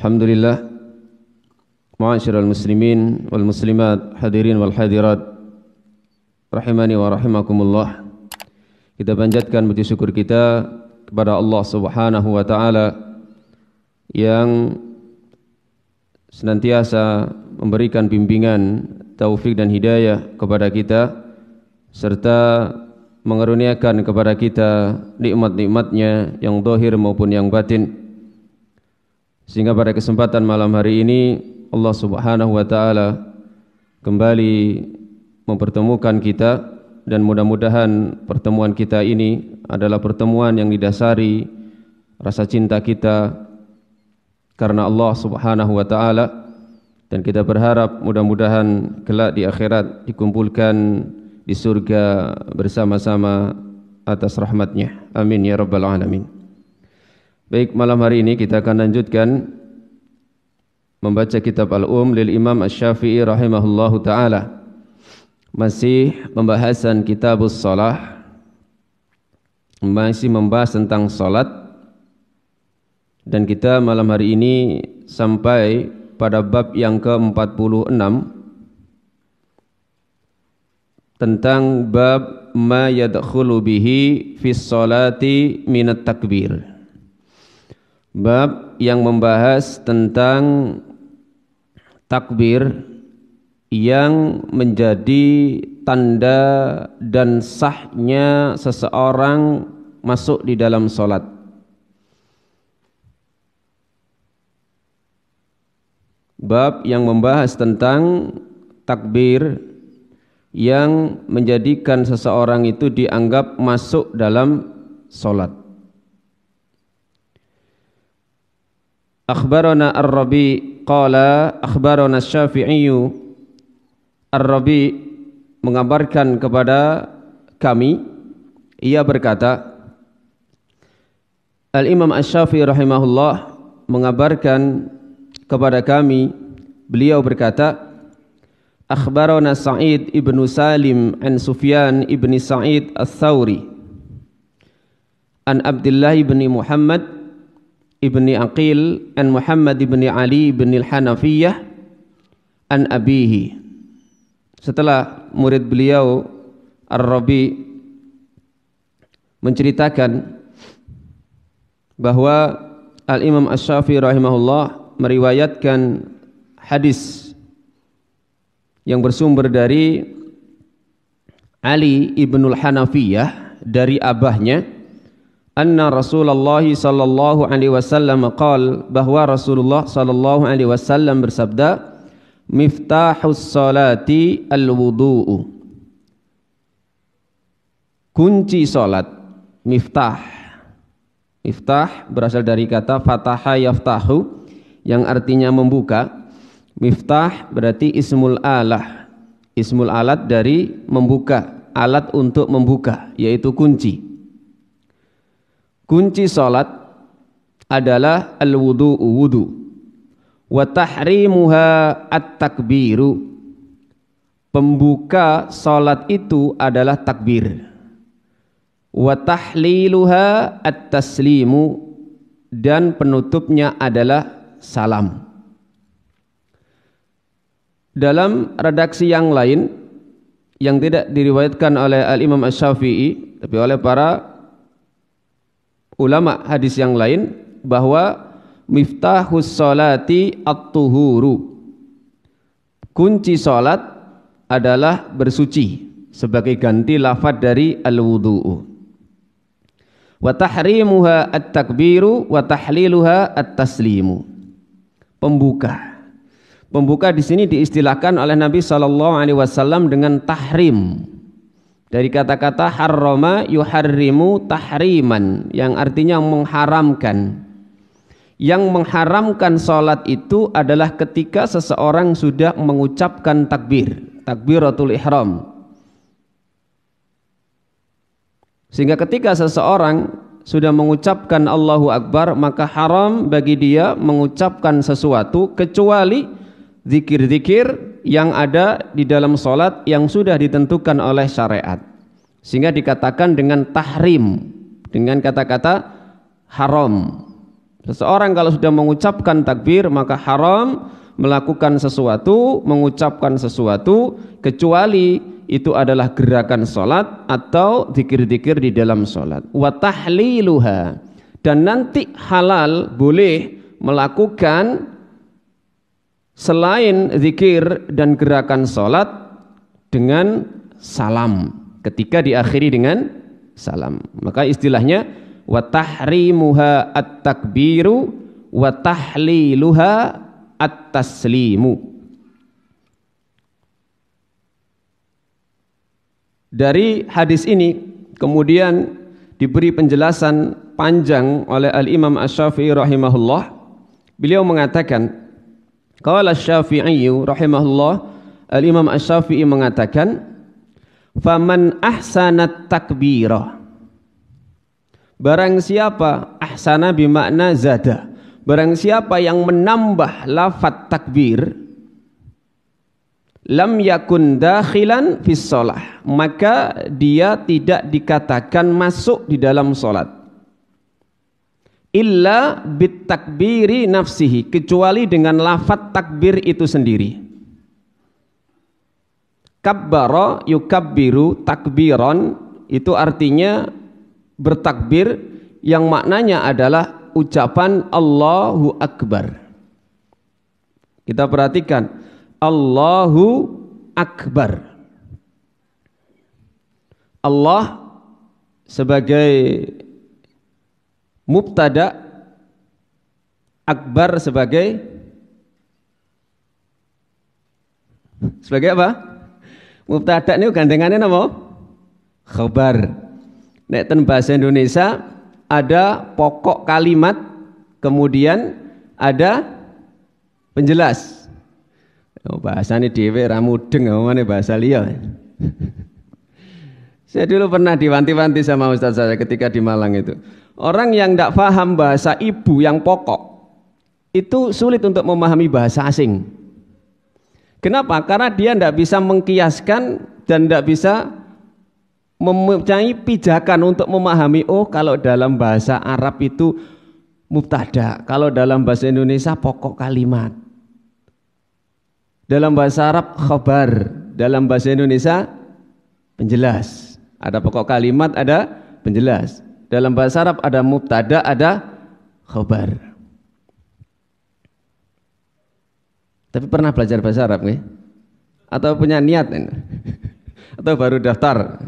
Alhamdulillah, ma'asyiral muslimin wal muslimat, hadirin wal hadirat, rahimani wa rahimakumullah. Kita panjatkan puji syukur kita kepada Allah Subhanahu wa taala yang senantiasa memberikan bimbingan, taufik dan hidayah kepada kita serta mengaruniakan kepada kita nikmat-nikmatnya yang zahir maupun yang batin. Sehingga pada kesempatan malam hari ini Allah Subhanahu wa taala kembali mempertemukan kita, dan mudah-mudahan pertemuan kita ini adalah pertemuan yang didasari rasa cinta kita karena Allah Subhanahu wa taala, dan kita berharap mudah-mudahan kelak di akhirat dikumpulkan di surga bersama-sama atas rahmatnya. Amin ya rabbal alamin. Baik, malam hari ini kita akan lanjutkan membaca kitab Al-Lil Imam Asy-Syafi'i rahimahullahu ta'ala. Masih pembahasan kitabus shalah, masih membahas tentang salat, dan kita malam hari ini sampai pada bab yang ke-46 tentang bab ma yadkhulu bihi fis sholati minat takbir. Bab yang membahas tentang takbir yang menjadi tanda dan sahnya seseorang masuk di dalam sholat. Bab yang membahas tentang takbir yang menjadikan seseorang itu dianggap masuk dalam sholat. Akhbarana Ar-Rabi qala akhbarana Asy-Syafi'i. Ar-Rabi mengabarkan kepada kami, ia berkata, Al-Imam Asy-Syafi'i rahimahullah mengabarkan kepada kami, beliau berkata, akhbarana Sa'id ibnu Salim an Sufyan ibni Sa'id Ats-Tsauri an Abdullah ibni Muhammad ibni Aqil an Muhammad ibni Ali ibni Al-Hanafiyah an abihi. Setelah murid beliau Ar-Rabi menceritakan bahwa Al-Imam Asy-Syafi'i rahimahullah meriwayatkan hadis yang bersumber dari Ali ibnul Hanafiyah dari abahnya, anna Rasulullah sallallahu alaihi wasallam qaal, bahwa Rasulullah sallallahu alaihi wasallam bersabda, miftahus salati al-wudu'u. Kunci salat, miftah. Miftah berasal dari kata fataha yaftahu yang artinya membuka. Miftah berarti ismul alah. Ismul alat dari membuka, alat untuk membuka, yaitu kunci. Kunci salat adalah al-wudu'u, wudu. Wa tahrimuha at-takbiru. Pembuka salat itu adalah takbir. Wa tahliluha at-taslimu, dan penutupnya adalah salam. Dalam redaksi yang lain yang tidak diriwayatkan oleh Al-Imam Asy-Syafi'i tapi oleh para ulama hadis yang lain, bahwa miftahus sholati at-tuhuru. Kunci salat adalah bersuci, sebagai ganti lafaz dari al-wudu'u. Wa tahrimuha at-takbiru wa tahliluha at-taslimu. Pembuka. Pembuka di sini diistilahkan oleh Nabi sallallahu alaihi wasallam dengan tahrim. Dari kata-kata harrama yuharrimu tahriman, yang artinya mengharamkan. Yang mengharamkan salat itu adalah ketika seseorang sudah mengucapkan takbir, takbiratul ihram. Sehingga ketika seseorang sudah mengucapkan Allahu Akbar, maka haram bagi dia mengucapkan sesuatu kecuali zikir-zikir yang ada di dalam salat yang sudah ditentukan oleh syariat. Sehingga dikatakan dengan tahrim, dengan kata-kata haram. Seseorang kalau sudah mengucapkan takbir maka haram melakukan sesuatu, mengucapkan sesuatu kecuali itu adalah gerakan salat atau zikir-zikir di dalam salat. Wa tahliluha, dan nanti halal boleh melakukan selain zikir dan gerakan salat dengan salam, ketika diakhiri dengan salam. Maka istilahnya wa tahrimuha at-takbiru wa tahliluha at-taslimu. Dari hadis ini kemudian diberi penjelasan panjang oleh Al-Imam Asy-Syafi'i rahimahullah. Beliau mengatakan, qala Asy-Syafi'i rahimahullah, Al-Imam Asy-Syafi'i mengatakan, faman ahsanat takbirah, barang siapa, ahsana bimakna zada, barang siapa yang menambah lafaz takbir, lam yakun dakhilan fis shalah, maka dia tidak dikatakan masuk di dalam salat. Illa bit takbiri nafsihi, kecuali dengan lafaz takbir itu sendiri. Kabbara yukabbiru takbiran, itu artinya bertakbir yang maknanya adalah ucapan Allahu Akbar. Kita perhatikan, Allahu Akbar. Allah sebagai mubtada, Akbar sebagai apa? Mubtada ini gandengannya apa? Khabar. Nek ten bahasa Indonesia ada pokok kalimat, kemudian ada penjelas. Oh, bahasane dhewe ra mudeng ngomongane bahasa liya. Saya dulu pernah diwanti-wanti sama ustaz saya ketika di Malang itu. Orang yang tidak paham bahasa ibu yang pokok itu sulit untuk memahami bahasa asing. Kenapa? Karena dia tidak bisa mengkiaskan dan tidak bisa mempunyai pijakan untuk memahami, oh kalau dalam bahasa Arab itu mubtada, kalau dalam bahasa Indonesia pokok kalimat, dalam bahasa Arab khabar, dalam bahasa Indonesia penjelas. Ada pokok kalimat, ada penjelas. Dalam bahasa Arab ada mubtada, ada khabar. Tapi pernah belajar bahasa Arab nggih? Atau punya niat? Atau baru daftar?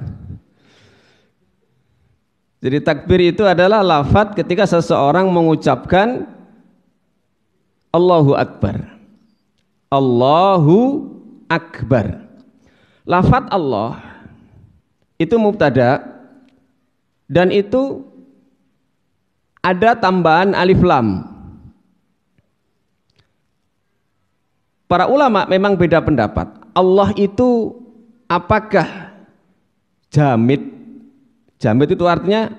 Jadi takbir itu adalah lafaz ketika seseorang mengucapkan Allahu Akbar. Allahu Akbar. Lafaz Allah itu mubtada dan itu ada tambahan alif lam. Para ulama memang beda pendapat. Allah itu apakah jamid? Jamid itu artinya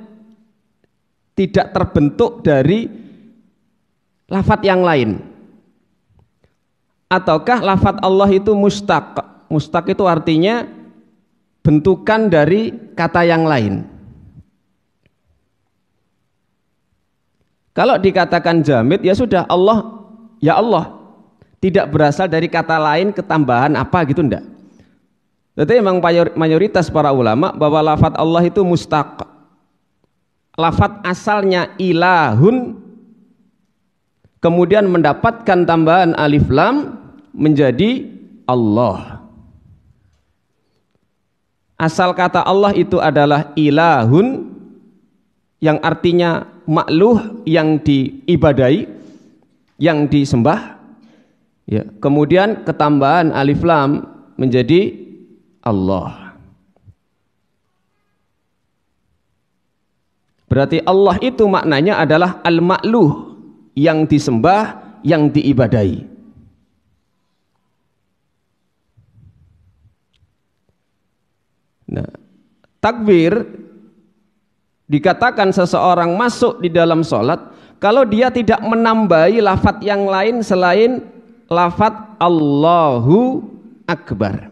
tidak terbentuk dari lafaz yang lain. Ataukah lafaz Allah itu mustaq? Mustaq itu artinya bentukan dari kata yang lain. Kalau dikatakan jamid, ya sudah, Allah, ya Allah, tidak berasal dari kata lain ketambahan apa gitu, enggak. Jadi memang mayoritas para ulama bahwa lafaz Allah itu mustaq. Lafaz asalnya ilahun, kemudian mendapatkan tambahan alif lam menjadi Allah. Asal kata Allah itu adalah ilahun, yang artinya makluh, yang diibadai, yang disembah. Ya, kemudian ketambahan alif lam menjadi Allah. Berarti Allah itu maknanya adalah al-ma'luh, yang disembah, yang diibadai. Nah, takbir dikatakan seseorang masuk di dalam sholat kalau dia tidak menambahi lafaz yang lain selain lafaz Allahu Akbar.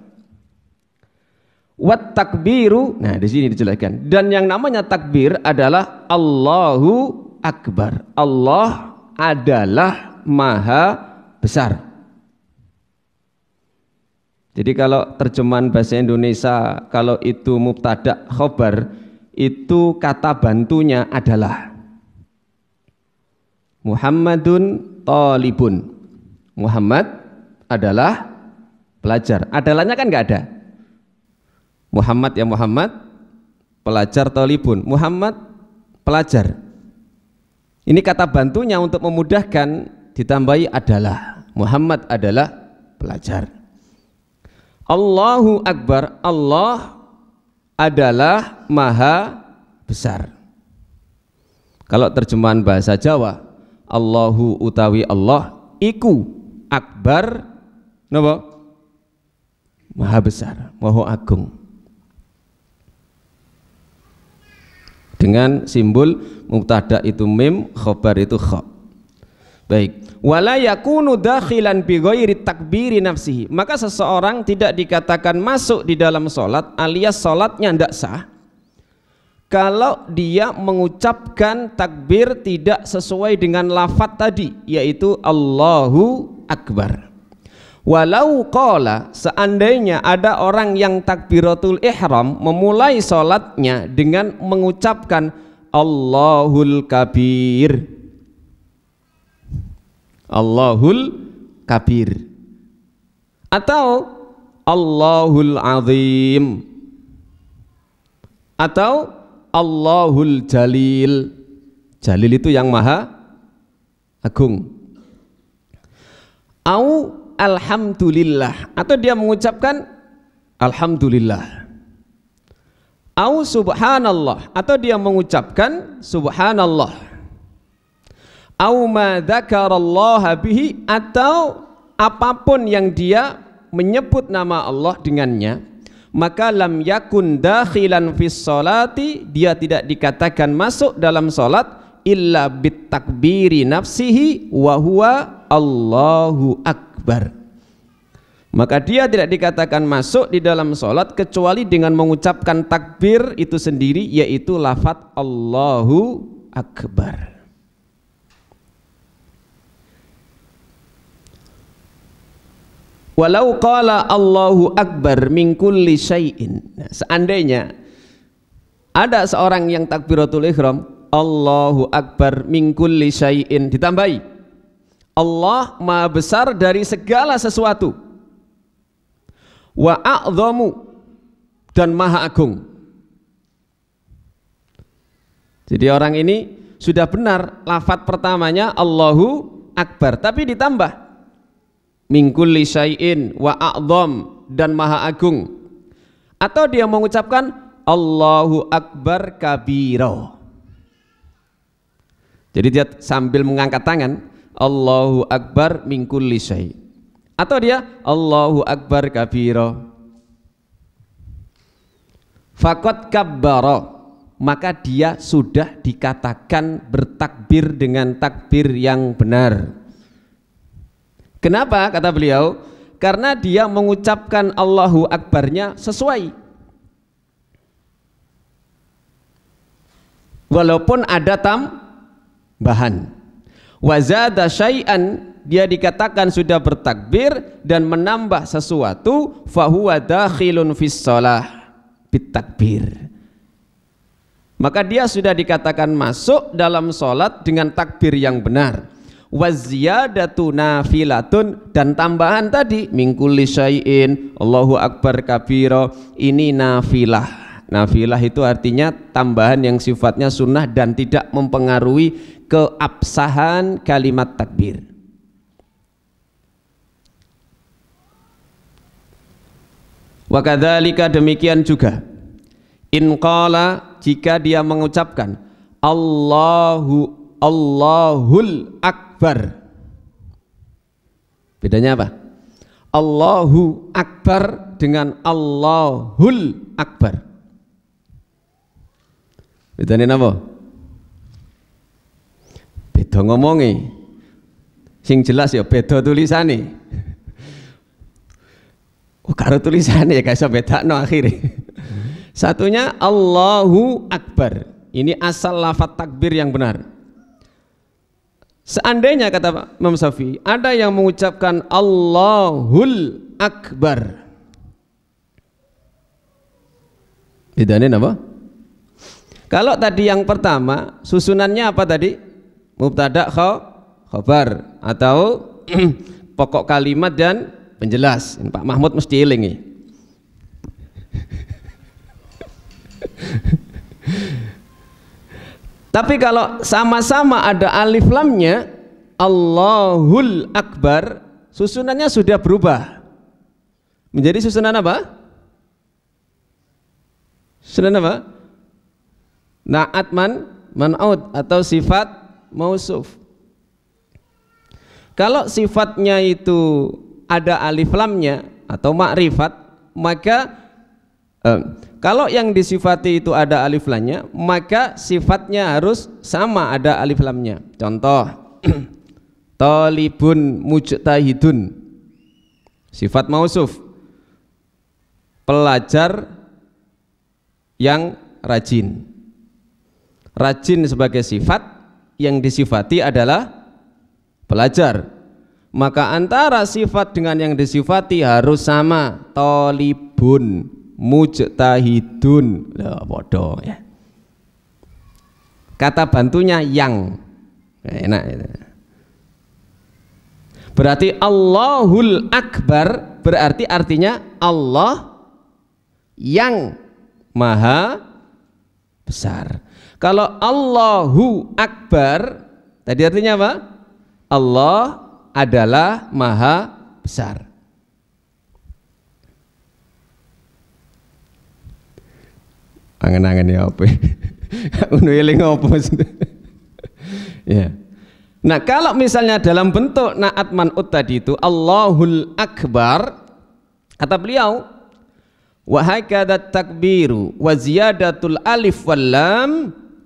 Wat takbiru, nah di sini dijelaskan. Dan yang namanya takbir adalah Allahu Akbar. Allah adalah maha besar. Jadi kalau terjemahan bahasa Indonesia, kalau itu mubtada khobar, itu kata bantunya adalah Muhammadun talibun. Muhammad adalah pelajar. Adalahnya kan nggak ada. Muhammad ya Muhammad, pelajar talibun. Muhammad pelajar. Ini kata bantunya untuk memudahkan, ditambahi adalah. Muhammad adalah pelajar. Allahu Akbar, Allah adalah maha besar. Kalau terjemahan bahasa Jawa, Allahu utawi Allah iku akbar napa? Maha besar, maha agung. Dengan simbol mubtada itu mim, khobar itu kha. Baik, wala yakunu dakhilan bi ghairi takbiri nafsihi. Maka seseorang tidak dikatakan masuk di dalam salat alias salatnya tidak sah kalau dia mengucapkan takbir tidak sesuai dengan lafaz tadi, yaitu Allahu Akbar. Walau qala, seandainya ada orang yang takbiratul ihram memulai salatnya dengan mengucapkan Allahul Kabir, Allahul Kabir, atau Allahul Azim, atau Allahul Jalil. Jalil itu yang maha agung. Au alhamdulillah, atau dia mengucapkan alhamdulillah. Au subhanallah, atau dia mengucapkan subhanallah. Au ma dzakarallaha bihi, atau apapun yang dia menyebut nama Allah dengannya, maka lam yakun dakhilan fis sholati, dia tidak dikatakan masuk dalam salat illa bit takbiri nafsihi wa huwa Allahu Akbar. Maka dia tidak dikatakan masuk di dalam salat kecuali dengan mengucapkan takbir itu sendiri, yaitu lafaz Allahu Akbar. Walau qala Allahu Akbar min kulli syai'in. Nah, seandainya ada seorang yang takbiratul ihram Allahu Akbar min kulli syai'in, ditambahi Allah maha besar dari segala sesuatu, wa a'zamu, dan maha agung. Jadi orang ini sudah benar lafaz pertamanya Allahu Akbar, tapi ditambah min kulli syai'in wa a'zam, dan maha agung. Atau dia mengucapkan Allahu Akbar kabira. Jadi dia sambil mengangkat tangan Allahu Akbar min kulli syai', atau dia Allahu Akbar kabira. Faqad kabbara, maka dia sudah dikatakan bertakbir dengan takbir yang benar. Kenapa? Kata beliau, karena dia mengucapkan Allahu Akbarnya sesuai, walaupun ada tambahan. Wazada syai'an, dia dikatakan sudah bertakbir dan menambah sesuatu, fahuwa dakhilun fis shalah bitakbir, maka dia sudah dikatakan masuk dalam salat dengan takbir yang benar. Waziyadatu nafilatun, dan tambahan tadi min kulli syai'in Allahu Akbar kabira, ini nafilah. Nafilah itu artinya tambahan yang sifatnya sunnah dan tidak mempengaruhi keabsahan kalimat takbir. Wa kadzalika, demikian juga in qala, jika dia mengucapkan Allahul Akbar. Bedanya apa? Allahu Akbar dengan Allahul Akbar. Bedanya apa? Beda ngomongi. Sing jelas ya beda tulisane. Oh, karo tulisane ya gak iso bedakno akhire. Satunya Allahu Akbar. Ini asal lafaz takbir yang benar. Seandainya kata Imam Syafi'i ada yang mengucapkan Allahul Akbar, bedanya apa? Kalau tadi yang pertama susunannya apa tadi? Mubtada khabar atau pokok kalimat dan penjelas. Pak Mahmud mesti eling. Tapi kalau sama-sama ada alif lamnya, Allahul Akbar, susunannya sudah berubah menjadi susunan apa? Susunan apa? Na'at man'ud atau sifat mausuf. Kalau sifatnya itu ada alif lamnya atau ma'rifat, maka kalau yang disifati itu ada alif lamnya, maka sifatnya harus sama ada alif lamnya. Contoh, talibun mujtahidun, sifat mausuf, pelajar yang rajin. Rajin sebagai sifat, yang disifati adalah pelajar. Maka antara sifat dengan yang disifati harus sama. Talibun mujtahidun, lah bodoh ya. Kata bantunya yang, enak itu. Berarti Allahul Akbar berarti artinya Allah yang maha besar. Kalau Allahu Akbar tadi artinya apa? Allah adalah maha besar. Angen-angen ya apa? Ngono eling apa maksudnya? Ya. Nah, kalau misalnya dalam bentuk na'at man'ut tadi itu Allahul Akbar, kata beliau, wa hakadha takbiru wa ziyadatul alif wal lam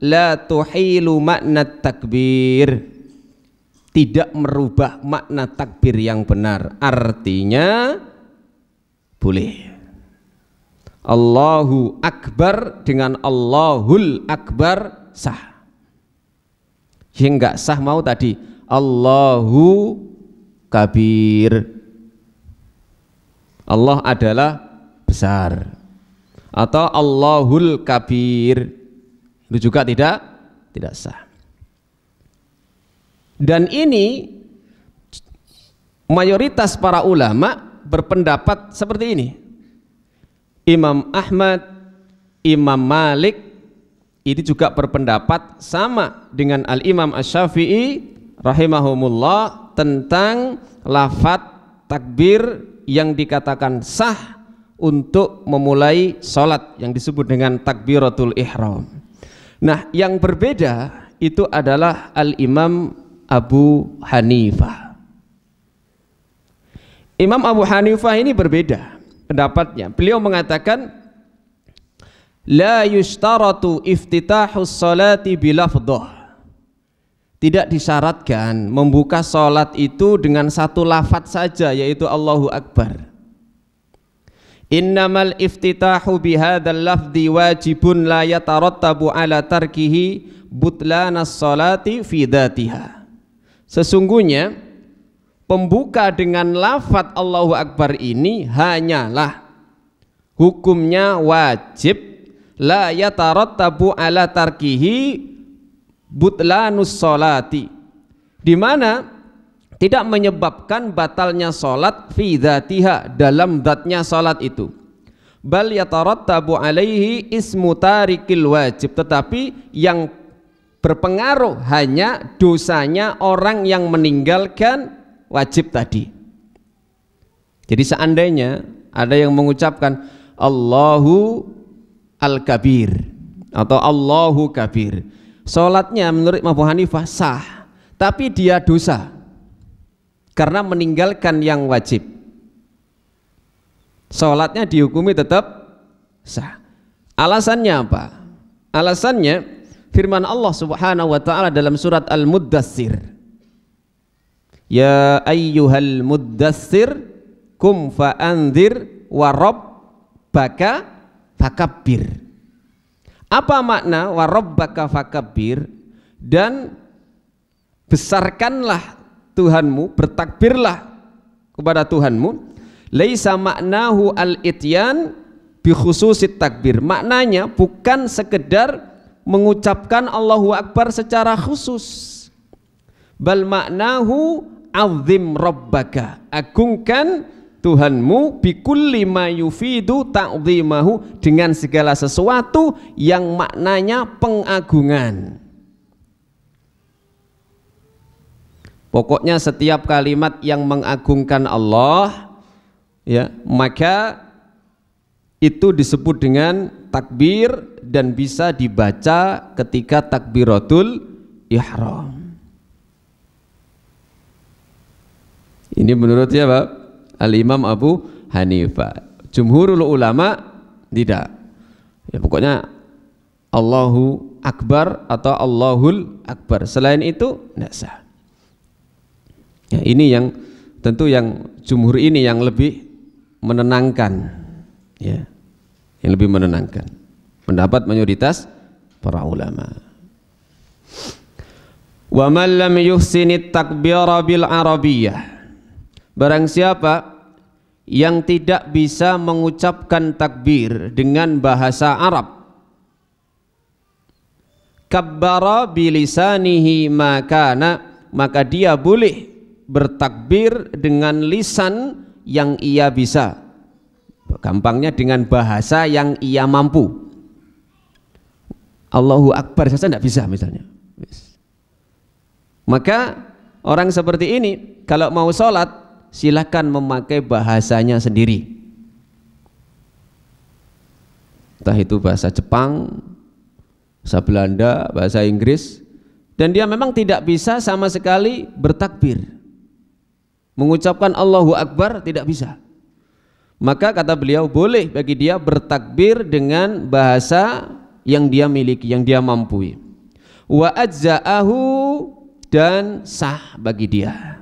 la tuhilu makna takbir, tidak merubah makna takbir yang benar. Artinya boleh Allahu Akbar dengan Allahul Akbar sah. Yang enggak sah mau tadi Allahu Kabir, Allah adalah besar, atau Allahul Kabir, itu juga tidak sah. Dan ini mayoritas para ulama berpendapat seperti ini. Imam Ahmad, Imam Malik ini juga berpendapat sama dengan Al-Imam Asy-Syafi'i rahimahumullah tentang lafaz takbir yang dikatakan sah untuk memulai sholat yang disebut dengan takbiratul ihram. Nah, yang berbeda itu adalah Al-Imam Abu Hanifah. Imam Abu Hanifah ini berbeda pendapatnya. Beliau mengatakan la yushtaratu iftitahus sholati bilafdhah, tidak disyaratkan membuka sholat itu dengan satu lafaz saja, yaitu Allahu Akbar. Innamal iftitahu bihadzal lafzi wajibun la yatarattabu ala tarkihi butlanas sholati fi dzatiha. Sesungguhnya pembuka dengan lafaz Allahu Akbar ini hanyalah hukumnya wajib, la yatarattabu ala tarkihi butlanus sholati, di mana tidak menyebabkan batalnya sholat fi dzatiha, dalam zatnya sholat itu. Bal yatarattabu alaihi ismu tarikil wajib, tetapi yang berpengaruh hanya dosanya orang yang meninggalkan wajib tadi. Jadi seandainya ada yang mengucapkan Allahu Al-Kabir atau Allahu Kabir, sholatnya menurut Abu Hanifah sah, tapi dia dosa karena meninggalkan yang wajib. Sholatnya dihukumi tetap sah. Alasannya apa? Alasannya firman Allah Subhanahu wa ta'ala dalam surat Al-Muddatsir, ya ayyuhal muddatsir kum fa'anzir wa rabbaka fakabbir. Apa makna wa rabbaka fakabbir? Dan besarkanlah Tuhanmu, bertakbirlah kepada Tuhanmu. Laisa maknahu al-ityan bi khususit takbir. Maknanya bukan sekedar mengucapkan Allahu Akbar secara khusus. Bal maknahu azim rabbaka, agungkan Tuhanmu bikulli ma yufidu ta'zimahu, dengan segala sesuatu yang maknanya pengagungan. Pokoknya setiap kalimat yang mengagungkan Allah, ya, maka itu disebut dengan takbir dan bisa dibaca ketika takbiratul ihram. Ini menurut siapa? Al-Imam Abu Hanifah. Jumhurul ulama tidak. Ya, pokoknya Allahu Akbar atau Allahul Akbar. Selain itu tidak sah. Ya, ini yang tentu yang jumhur ini yang lebih menenangkan, ya, yang lebih menenangkan. Pendapat mayoritas para ulama. Wa man lam yuhsinit takbira bil arabiyyah. Barang siapa yang tidak bisa mengucapkan takbir dengan bahasa Arab, kabbara bilisanihi makana, maka dia boleh bertakbir dengan lisan yang ia bisa, gampangnya dengan bahasa yang ia mampu. Allahu Akbar saja tidak bisa misalnya. Maka orang seperti ini kalau mau sholat silakan memakai bahasanya sendiri, entah itu bahasa Jepang, bahasa Belanda, bahasa Inggris, dan dia memang tidak bisa sama sekali bertakbir, mengucapkan Allahu Akbar tidak bisa. Maka kata beliau boleh bagi dia bertakbir dengan bahasa yang dia miliki, yang dia mampu. Wa ajza'ahu, dan sah bagi dia.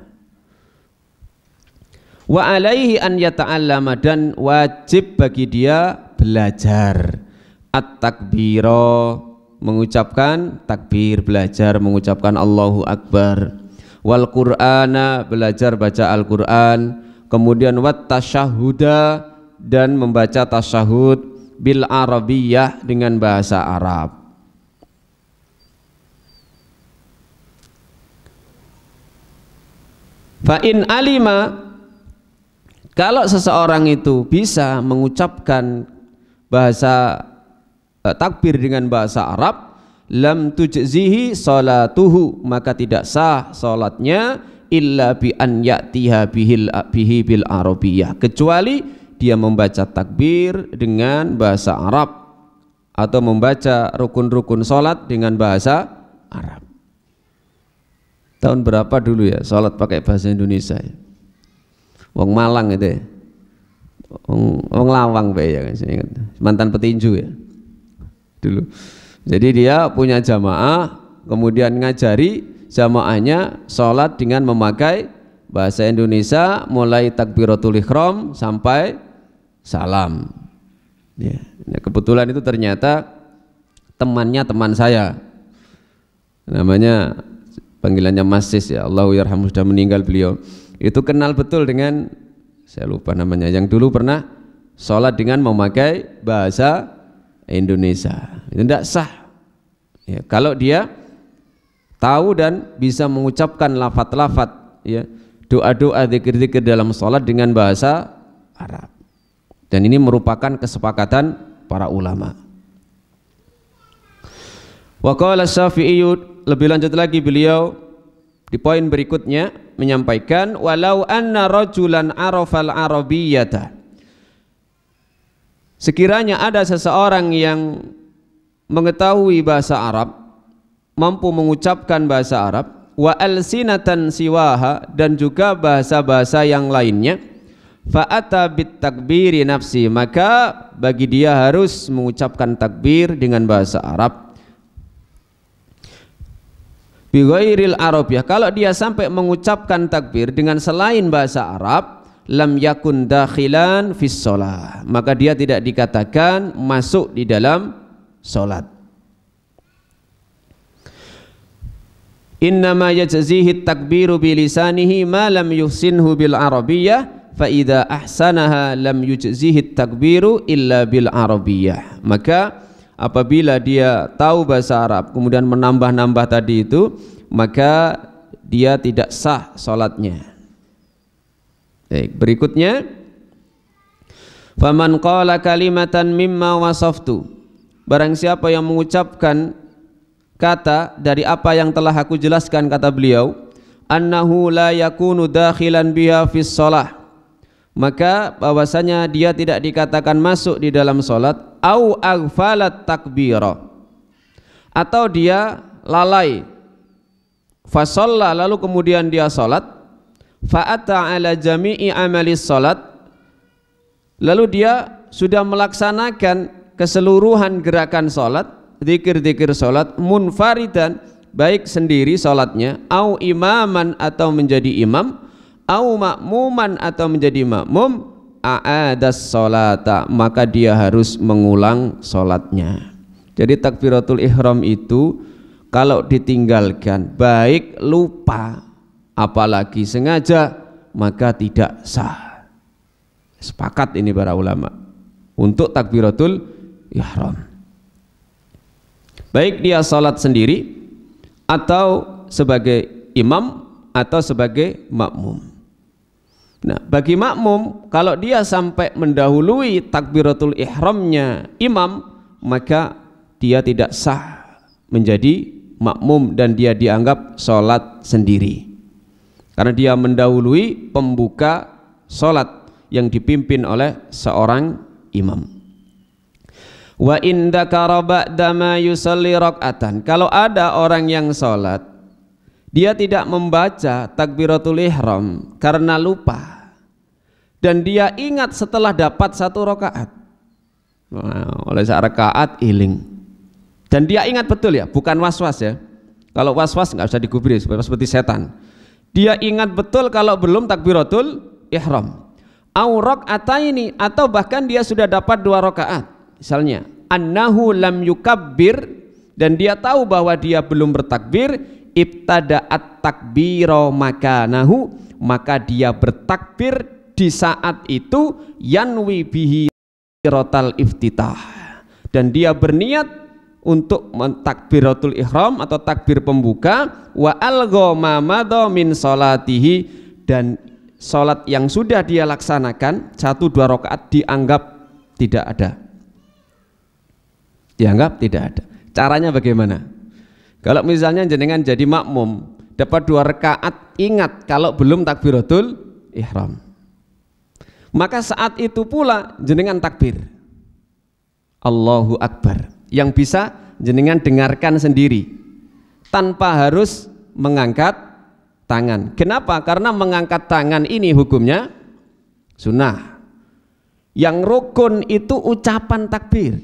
Wa alaihi an yata'allama, dan wajib bagi dia belajar at-takbira, mengucapkan takbir, belajar mengucapkan Allahu Akbar. Wal Qur'ana, belajar baca Al-Qur'an. Kemudian wat tasyahhuda, dan membaca tasyahud bil arabiyyah, dengan bahasa Arab. Fa in alima, kalau seseorang itu bisa mengucapkan bahasa takbir dengan bahasa Arab, lam tujzihi salatuhu, maka tidak sah salatnya, illa bi an ya'tiha bihi bil arabiyyah, kecuali dia membaca takbir dengan bahasa Arab atau membaca rukun-rukun salat dengan bahasa Arab. Tahun berapa dulu ya salat pakai bahasa Indonesia ya? Wong Malang itu ya, wong Lawang ya, saya ingat, mantan petinju ya dulu. Jadi dia punya jamaah, kemudian ngajari jamaahnya sholat dengan memakai bahasa Indonesia, mulai takbiratul ihram sampai salam. Ya, kebetulan itu ternyata temannya teman saya, namanya panggilannya Mas Sis ya, Allahu yarhamu, sudah meninggal beliau. Itu kenal betul dengan, saya lupa namanya, yang dulu pernah sholat dengan memakai bahasa Indonesia. Itu tidak sah ya, kalau dia tahu dan bisa mengucapkan lafaz-lafaz ya, doa-doa, zikir-zikir dalam sholat dengan bahasa Arab. Dan ini merupakan kesepakatan para ulama. Wa qala Syafi'i, lebih lanjut lagi beliau di poin berikutnya menyampaikan, walau anna rajulan arafal arabiyyata, sekiranya ada seseorang yang mengetahui bahasa Arab, mampu mengucapkan bahasa Arab, wa alsinatan siwaha, dan juga bahasa-bahasa yang lainnya, fa'ata bit takbiri nafsi, maka bagi dia harus mengucapkan takbir dengan bahasa Arab. Bighairil Arabiyyah, kalau dia sampai mengucapkan takbir dengan selain bahasa Arab, lam yakun dakhilan fis shalah, maka dia tidak dikatakan masuk di dalam salat. innama yajzihi takbiru bilisanihi ma lam yuhsinhu bil arabiyyah fa idza ahsanaha lam yujzihi takbiru illa bil arabiyyah. Maka apabila dia tahu bahasa Arab kemudian menambah-nambah tadi itu, maka dia tidak sah salatnya. Baik, berikutnya faman qala kalimatan mimma wasaftu, barang siapa yang mengucapkan kata dari apa yang telah aku jelaskan, kata beliau, annahu la yakunu dakhilan biha fis shalah, maka bahwasanya dia tidak dikatakan masuk di dalam salat, au aghfalat takbira, atau dia lalai, fa shalla, lalu kemudian dia salat, fa ata ala jami'i amalis salat, lalu dia sudah melaksanakan keseluruhan gerakan salat, zikir-zikir salat, munfaridan, baik sendiri salatnya, au imaman, atau menjadi imam, au makmuman, atau menjadi makmum, a'adas salata, maka dia harus mengulang salatnya. Jadi takbiratul ihram itu kalau ditinggalkan, baik lupa apalagi sengaja, maka tidak sah. Sepakat ini para ulama untuk takbiratul ihram, baik dia salat sendiri atau sebagai imam atau sebagai makmum. Nah, bagi makmum, kalau dia sampai mendahului takbiratul ihramnya imam, maka dia tidak sah menjadi makmum dan dia dianggap salat sendiri, karena dia mendahului pembuka salat yang dipimpin oleh seorang imam. Wa in dzakara ba'da ma yusalli rakaatan, kalau ada orang yang salat dia tidak membaca takbiratul ihram karena lupa dan dia ingat setelah dapat satu rakaat, oleh rakaat iling, dan dia ingat betul ya, bukan was-was ya. Kalau was-was nggak usah digubris seperti setan. Dia ingat betul kalau belum takbiratul ihram. Au rakaataini, atau bahkan dia sudah dapat 2 rakaat. Misalnya, annahu lam yukabbir, dan dia tahu bahwa dia belum bertakbir, ibtada'at takbiro makanahu, maka dia bertakbir di saat itu, yanwi bihi rotal iftitah, dan dia berniat untuk mentakbiratul ihram atau takbir pembuka, wa algha ma madha min salatihi, dan salat yang sudah dia laksanakan 1-2 rakaat dianggap tidak ada. Dianggap tidak ada. Caranya bagaimana? Kalau misalnya jenengan jadi makmum dapat 2 rakaat, ingat kalau belum takbiratul ihram, maka saat itu pula jenengan takbir Allahu Akbar, yang bisa jenengan dengarkan sendiri tanpa harus mengangkat tangan. Kenapa? Karena mengangkat tangan ini hukumnya sunnah. Yang rukun itu ucapan takbir.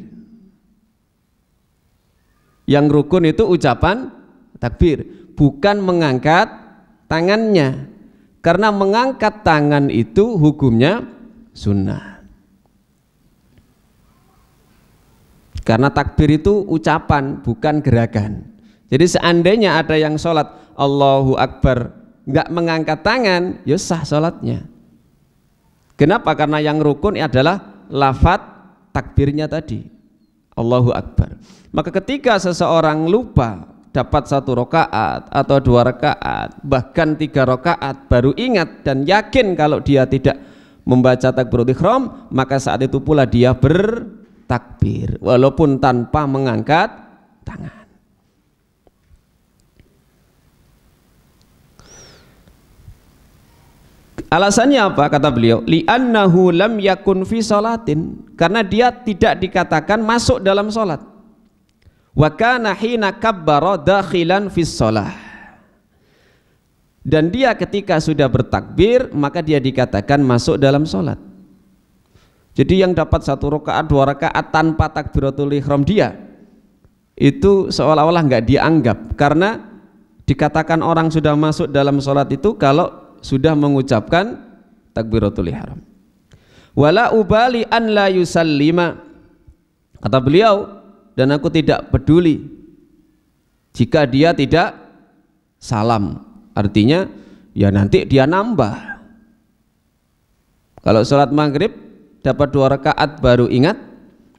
Yang rukun itu ucapan takbir, bukan mengangkat tangannya. Karena mengangkat tangan itu hukumnya sunnah. Karena takbir itu ucapan, bukan gerakan. Jadi seandainya ada yang sholat Allahu Akbar nggak mengangkat tangan, ya sah sholatnya. Kenapa? Karena yang rukun adalah lafaz takbirnya tadi, Allahu Akbar. Maka ketika seseorang lupa dapat 1 rakaat atau 2 rakaat, bahkan 3 rakaat, baru ingat dan yakin kalau dia tidak membaca takbiratul ihram, maka saat itu pula dia bertakbir walaupun tanpa mengangkat tangan. Alasannya apa? Kata beliau, li'annahu lam yakun fi sholatin, karena dia tidak dikatakan masuk dalam sholat. Wa kana hina kabbara dakhilan fi sholah, dan dia ketika sudah bertakbir maka dia dikatakan masuk dalam sholat. Jadi yang dapat 1 rakaat 2 rakaat tanpa takbiratul ihram, dia itu seolah-olah nggak dianggap, karena dikatakan orang sudah masuk dalam sholat itu kalau sudah mengucapkan takbiratul ihram. Wala ubali an la yusallima, kata beliau, dan aku tidak peduli jika dia tidak salam. Artinya ya nanti dia nambah. Kalau sholat maghrib dapat 2 rakaat baru ingat,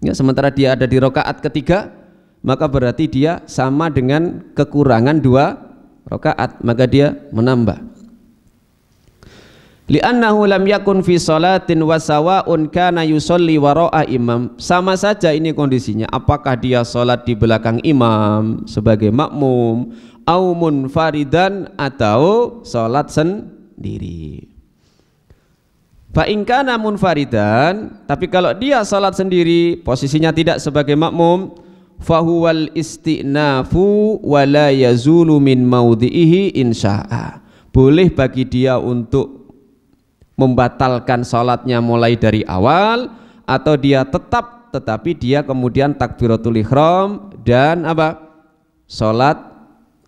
ya, sementara dia ada di rakaat ketiga, maka berarti dia sama dengan kekurangan 2 rakaat, maka dia menambah. Li'annahu lam yakun fi sholatin wa sawa'un kana yusolli wara'a imam. Sama saja ini kondisinya, apakah dia sholat di belakang imam sebagai makmum, au munfaridan, atau sholat sendiri. Fa in kana munfaridan, tapi kalau dia salat sendiri, posisinya tidak sebagai makmum, fahuwal istinafu wa la yazulu min maudhihi insya'a. Boleh bagi dia untuk membatalkan salatnya mulai dari awal, atau dia tetap, tetapi dia kemudian takbiratul ihram dan apa? Salat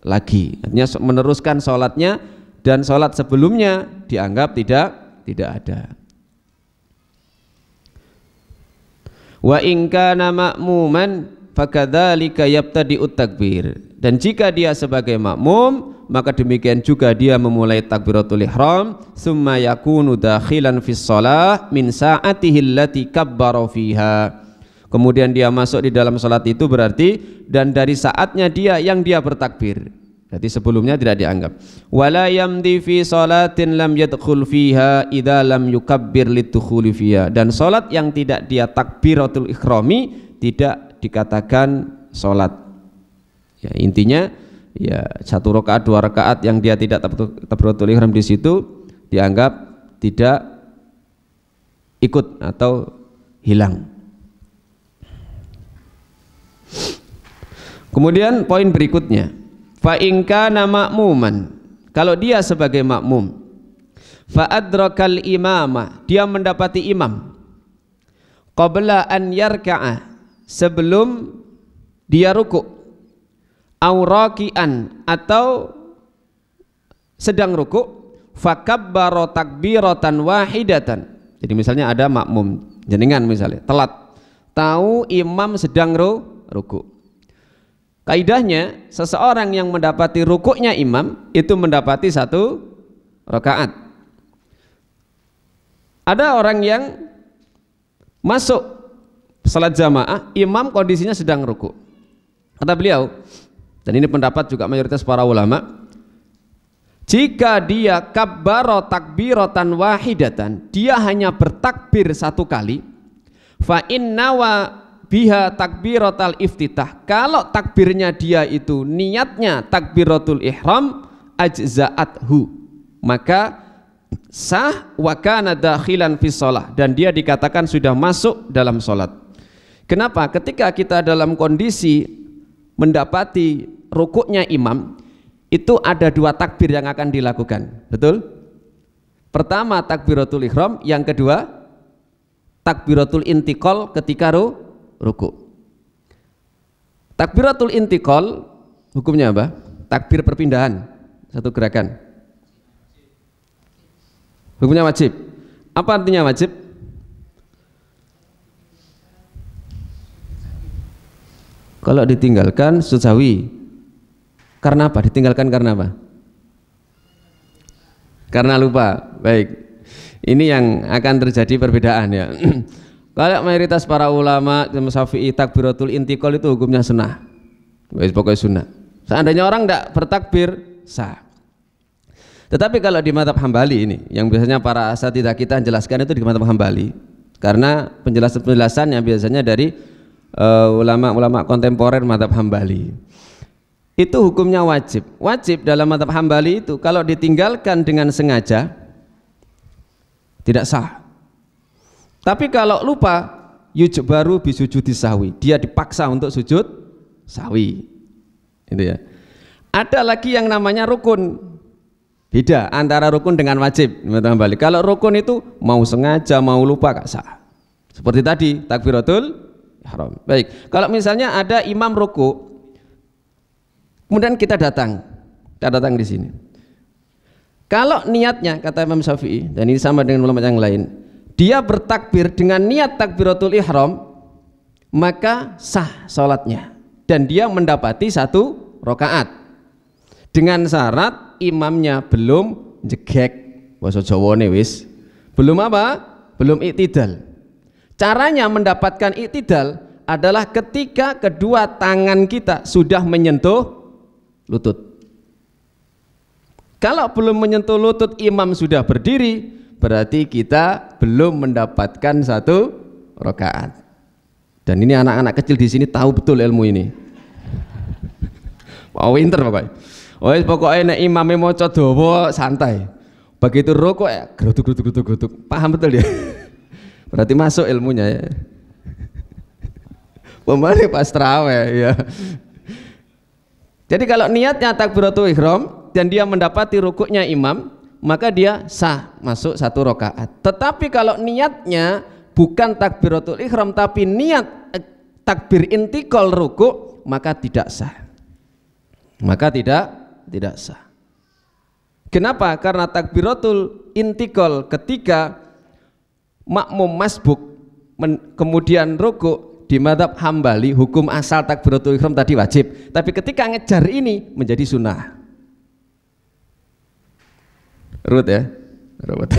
lagi. Artinya meneruskan salatnya, dan salat sebelumnya dianggap tidak ada. Wa in kana ma'muman fakadzalika yabtadi'ut takbir. Dan jika dia sebagai makmum, maka demikian juga dia memulai takbiratul ihram, summa yakunu dakhilan fis shalah min sa'atihi allati kabbara fiha. Kemudian dia masuk di dalam salat itu berarti dan dari saatnya dia yang dia bertakbir. Jadi sebelumnya tidak dianggap. Wala yamdi fi salatin lam yadkhul fiha idza lam yukabbir lidukhuli fiha. Dan salat yang tidak dia takbiratul ihrami tidak dikatakan salat. Ya, intinya ya 1 rakaat 2 rakaat yang dia tidak takbiratul ihram di situ dianggap tidak ikut atau hilang. Kemudian poin berikutnya, fa in kana ma'muman, kalau dia sebagai makmum, fa adrakal imama, dia mendapati imam, qabla an yarka'a, sebelum dia ruku', au raki'an, atau sedang ruku', fakabbara takbiratan wahidatan. Jadi misalnya ada makmum jenengan misalnya telat, tahu imam sedang ruku'. Kaidahnya seseorang yang mendapati rukuknya imam itu mendapati 1 rakaat. Ada orang yang masuk salat jamaah, imam kondisinya sedang rukuk. Kata beliau, dan ini pendapat juga mayoritas para ulama, jika dia kabbaro takbiratan wahidatan, dia hanya bertakbir 1 kali, fa innawa biha takbiratul iftitah, kalau takbirnya dia itu niatnya takbiratul ihram, ajza'athu, maka sah, wa kana dakhilan fi shalah, dan dia dikatakan sudah masuk dalam salat. Kenapa? Ketika kita dalam kondisi mendapati rukuknya imam, itu ada 2 takbir yang akan dilakukan, betul? Pertama takbiratul ihram, yang kedua takbiratul intiqal ketika ruku. Takbiratul intiqal hukumnya apa? Takbir perpindahan, 1 gerakan. Hukumnya wajib. Apa artinya wajib? Kalau ditinggalkan sujud. Karena apa? Ditinggalkan karena apa? Karena lupa. Baik. Ini yang akan terjadi perbedaan ya. Kalau mayoritas para ulama Syafi'i takbiratul intiqal itu hukumnya sunnah. Pokoknya sunnah. Seandainya orang tidak bertakbir sah. Tetapi kalau di mazhab Hambali ini, yang biasanya para asatidzah kita jelaskan itu di mazhab Hambali, karena penjelasan-penjelasannya biasanya dari ulama-ulama kontemporer mazhab Hambali. Itu hukumnya wajib. Wajib dalam mazhab Hambali itu kalau ditinggalkan dengan sengaja tidak sah. Tapi kalau lupa, yujbaru bisujudi sahwi, dia dipaksa untuk sujud sahwi. Itu ya. Ada lagi yang namanya rukun. Beda antara rukun dengan wajib. Kalau rukun itu mau sengaja, mau lupa gak sah. Seperti tadi takbiratul ihram. Baik. Kalau misalnya ada imam ruku, kemudian kita datang di sini. Kalau niatnya kata Imam Syafi'i, dan ini sama dengan ulama yang lain, dia bertakbir dengan niat takbiratul ihram, maka sah sholatnya dan dia mendapati 1 rakaat. dengan syarat imamnya belum jegek, basa Jawane wis belum apa? Belum iktidal. Caranya mendapatkan iktidal adalah ketika kedua tangan kita sudah menyentuh lutut. Kalau belum menyentuh lutut imam sudah berdiri, berarti kita belum mendapatkan satu rakaat. Dan ini anak-anak kecil di sini tahu betul ilmu ini. Oh, pinter Bapak. Oh, pokoknya nek imame maca dawa santai. Begitu rukuk ya geruduk. Paham betul dia. Berarti masuk ilmunya ya. Pemane pas traweh ya. Jadi kalau niatnya takbiratul ihram dan dia mendapati rukuknya imam, maka dia sah masuk satu rakaat. Tetapi kalau niatnya bukan takbiratul ihram tapi niat takbir intikal rukuk, maka tidak sah. Maka tidak sah. Kenapa? Karena takbiratul intikal ketika makmum masbuk kemudian rukuk di madzhab Hambali, hukum asal takbiratul ihram tadi wajib, tapi ketika ngejar ini menjadi sunnah. Rut ya, Rut.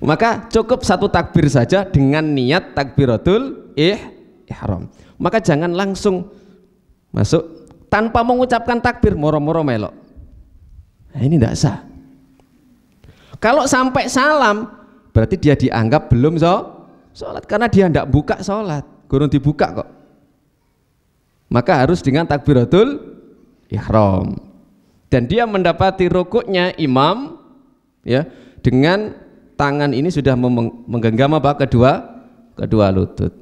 Maka cukup satu takbir saja dengan niat takbiratul ihram. Maka jangan langsung masuk tanpa mengucapkan takbir moro-moro melok. Nah, ini tidak sah. Kalau sampai salam berarti dia dianggap belum sholat karena dia tidak buka sholat, kurang dibuka kok. Maka harus dengan takbiratul ihram. Dan dia mendapati rukuknya imam ya dengan tangan ini sudah menggenggam apa? Kedua lutut.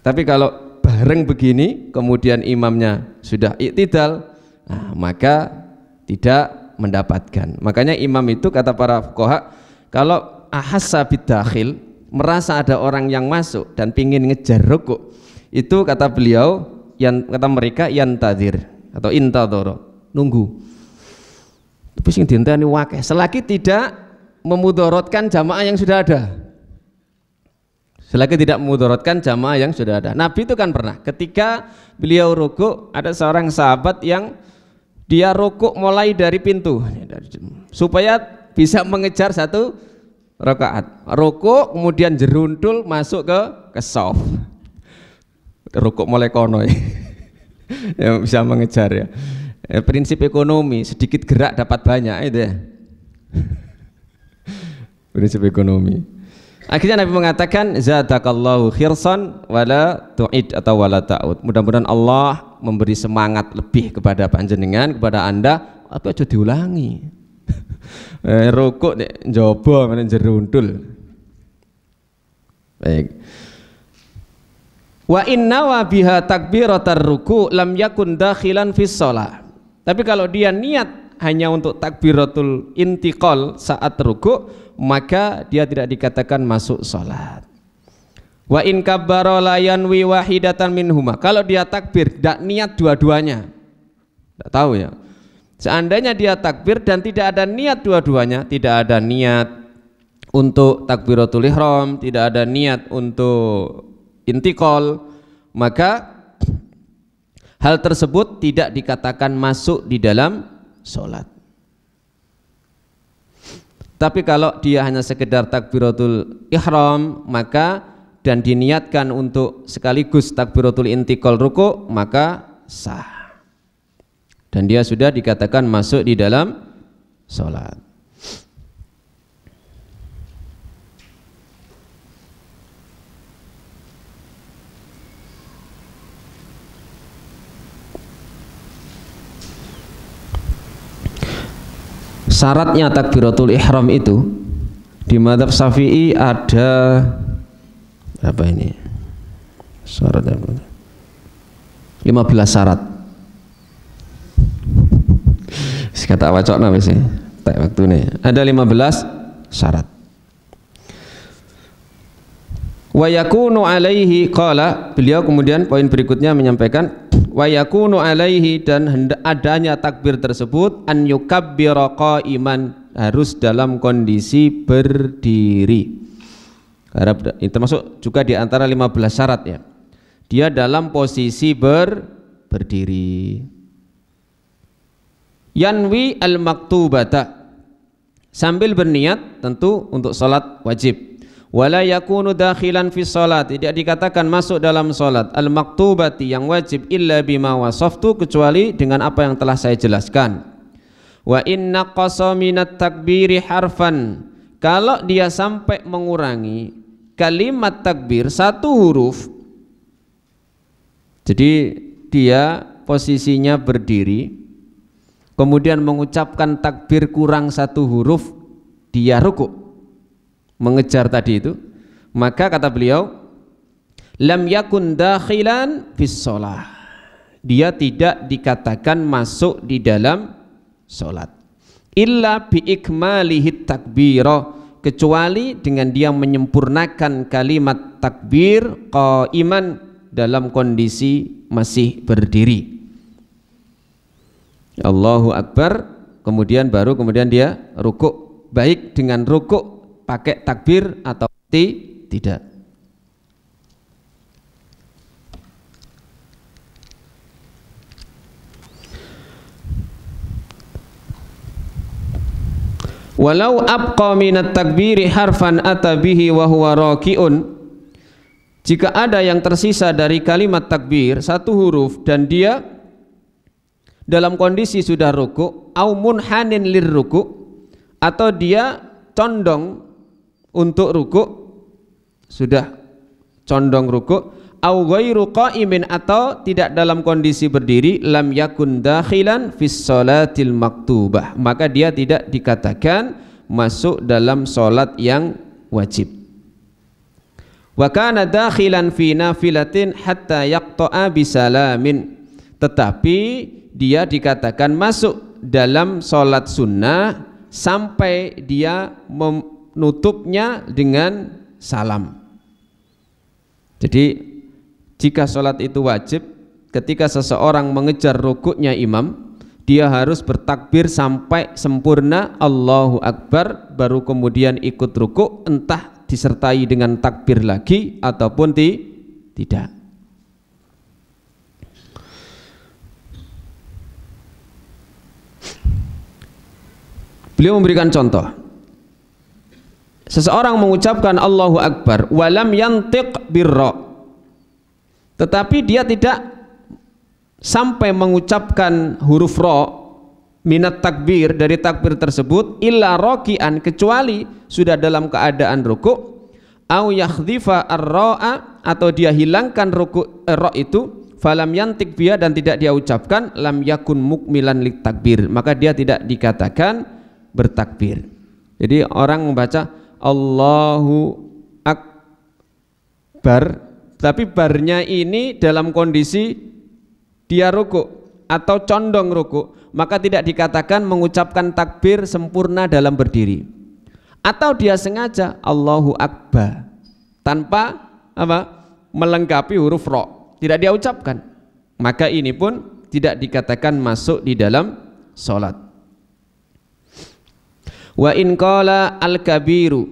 Tapi kalau bareng begini kemudian imamnya sudah iktidal, nah, maka tidak mendapatkan. Makanya imam itu kata para fuqaha, kalau ahassa bidakhil, merasa ada orang yang masuk dan pingin ngejar rukuk, itu kata beliau, kata mereka yantadzir atau intadzara, nunggu. Tapi sing dienteni wakeh selagi tidak memudorotkan jamaah yang sudah ada. Selagi tidak memudorotkan jamaah yang sudah ada. Nabi itu kan pernah ketika beliau rukuk, ada seorang sahabat yang dia rukuk mulai dari pintu supaya bisa mengejar satu rakaat. Rukuk kemudian jerundul masuk ke shaf. Rukuk mulai kono ya bisa mengejar ya. Prinsip ekonomi, sedikit gerak dapat banyak itu ya. Prinsip ekonomi. Akhirnya Nabi mengatakan zadakallahu khirsan wala tu'id atau wala ta'ud. Mudah-mudahan Allah memberi semangat lebih kepada panjenengan, kepada Anda, apa aja diulangi. Rukuk nek njaba men jerundul. Baik. Wa inna wa biha takbiratar ruku lam yakun dakhilan fis shalah. Tapi kalau dia niat hanya untuk takbiratul intiqal saat rukuk, maka dia tidak dikatakan masuk salat. Wa in kabbara la yanwi wahidatan minhuma. Kalau dia takbir tidak niat dua-duanya. Tidak tahu ya. Seandainya dia takbir dan tidak ada niat dua-duanya, tidak ada niat untuk takbiratul ihram, tidak ada niat untuk intiqal, maka hal tersebut tidak dikatakan masuk di dalam sholat. Tapi kalau dia hanya sekedar takbiratul ihram, maka dan diniatkan untuk sekaligus takbiratul intiqal ruku', maka sah. Dan dia sudah dikatakan masuk di dalam sholat. Syaratnya takbiratul ihram itu di madzhab Syafi'i ada apa ini? Syarat apa? 15 syarat. Kata wacokna wis tak waktune. Ada 15 syarat. Wa yakunu alaihi qala, beliau kemudian poin berikutnya menyampaikan wa yakunu alaihi, dan adanya takbir tersebut an yukabbira qa'iman, harus dalam kondisi berdiri. Ini termasuk juga di antara 15 syarat ya. Dia dalam posisi berdiri. yanwi al-maktubata, sambil berniat tentu untuk salat wajib. Wala yakunu dakhilan fi salat, tidak dikatakan masuk dalam salat al-maktubati yang wajib illa bima wasaftu, kecuali dengan apa yang telah saya jelaskan. Wa inna qasa minat takbiri harfan, kalau dia sampai mengurangi kalimat takbir satu huruf, jadi dia posisinya berdiri kemudian mengucapkan takbir kurang satu huruf, dia rukuk mengejar tadi itu, maka kata beliau lam yakun dakhilan fis shalah, dia tidak dikatakan masuk di dalam salat illa bi ikmalihi takbira, kecuali dengan dia menyempurnakan kalimat takbir qaiman, dalam kondisi masih berdiri. Allahu Akbar, kemudian dia rukuk, baik dengan rukuk pakai takbir atau tidak. Walau abqa minat takbiri harfan ata bihi wa huwa raki'un, jika ada yang tersisa dari kalimat takbir satu huruf dan dia dalam kondisi sudah ruku, au munhanin lir ruku, atau dia condong untuk ruku, sudah condong ruku, au ghairu qaimin, atau tidak dalam kondisi berdiri, lam yakun dakhilan fis sholatil maktubah, maka dia tidak dikatakan masuk dalam salat yang wajib. Wa kana dakhilan fi nafilatin hatta yaqta'a bisalamin, tetapi dia dikatakan masuk dalam sholat sunnah sampai dia menutupnya dengan salam. Jadi jika sholat itu wajib, ketika seseorang mengejar rukuknya imam, dia harus bertakbir sampai sempurna Allahu Akbar, baru kemudian ikut rukuk, entah disertai dengan takbir lagi ataupun tidak. Beliau memberikan contoh, seseorang mengucapkan Allahu Akbar walam yantiq birra, tetapi dia tidak sampai mengucapkan huruf ra minat takbir, dari takbir tersebut, illa raki'an, kecuali sudah dalam keadaan rukuk, au yakhdhifa ar-ra'a, atau dia hilangkan rukuk ra itu, falam yantiq biha, dan tidak dia ucapkan, lam yakun mukmilan lit takbir, maka dia tidak dikatakan bertakbir. Jadi orang membaca Allahu Akbar, tapi barnya ini dalam kondisi dia rukuk atau condong rukuk, maka tidak dikatakan mengucapkan takbir sempurna dalam berdiri. Atau dia sengaja Allahu Akbar tanpa melengkapi huruf ra, tidak dia ucapkan, maka ini pun tidak dikatakan masuk di dalam salat. Wa in qala al-kabiru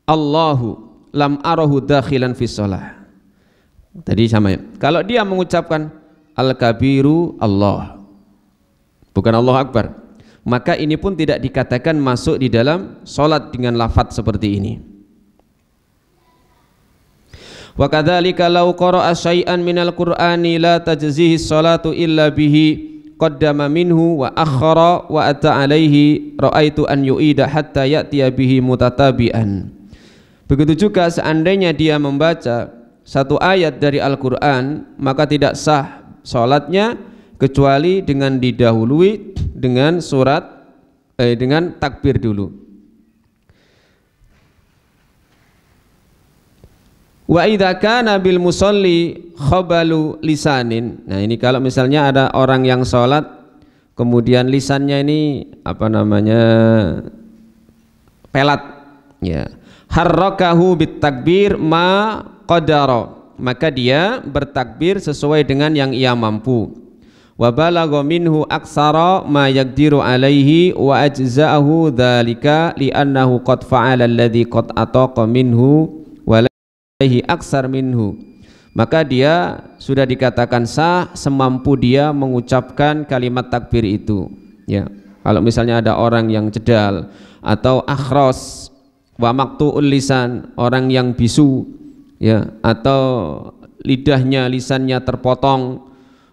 Allahu lam arahu dakhilan fi shalah. Tadi sama ya. Kalau dia mengucapkan al-kabiru Allah, bukan Allahu Akbar, maka ini pun tidak dikatakan masuk di dalam salat dengan lafaz seperti ini. Wa kadzalika law qara'a syai'an minal qur'ani la tajzihi sholatu illa bihi qaddama minhu wa akhara wa ata alaihi ra'aitu an yu'ida hatta ya'tiya bihi mutatabi'an. Begitu juga seandainya dia membaca satu ayat dari Al-Quran, maka tidak sah salatnya kecuali dengan didahului dengan dengan takbir dulu. Wa idza kana bil musalli khabalu lisanin. Nah, ini kalau misalnya ada orang yang sholat kemudian lisannya ini pelat, ya, harrakahu bit takbir ma qadara, maka dia bertakbir sesuai dengan yang ia mampu. Wa balagha minhu aksara ma yaqdiru alaihi wa ajza'ahu dzalika li'annahu qad fa'ala alladhi qad ataqa minhu wa aksar minhu, maka dia sudah dikatakan sah semampu dia mengucapkan kalimat takbir itu. Ya, kalau misalnya ada orang yang cedal atau akhros wa maqtu'ul lisan, orang yang bisu, ya, atau lisannya terpotong,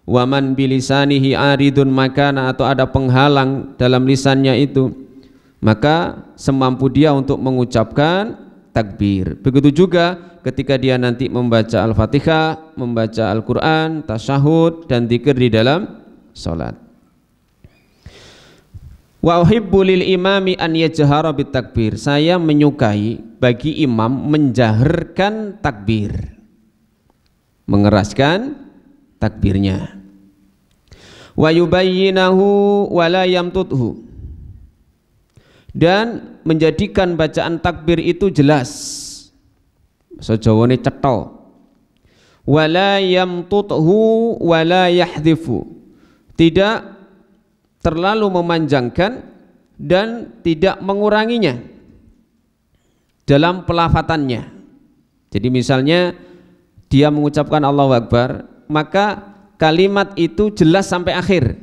waman bilisanihi aridun makana, atau ada penghalang dalam lisannya itu, maka semampu dia untuk mengucapkan takbir. Begitu juga ketika dia nanti membaca Al-Fatihah, membaca Al-Quran, tasyahud dan dzikir di dalam salat. Wa uhibbu lil imami an yajhara bit takbir. Saya menyukai bagi imam menjaharkan takbir, mengeraskan takbirnya. Wa yubayyinahu wa la yamtuthu, dan menjadikan bacaan takbir itu jelas, sejawane cetha. Wa la yamtuthu wa la yahdhifu, tidak terlalu memanjangkan dan tidak menguranginya dalam pelafatannya. Jadi misalnya dia mengucapkan Allahu Akbar, maka kalimat itu jelas sampai akhir.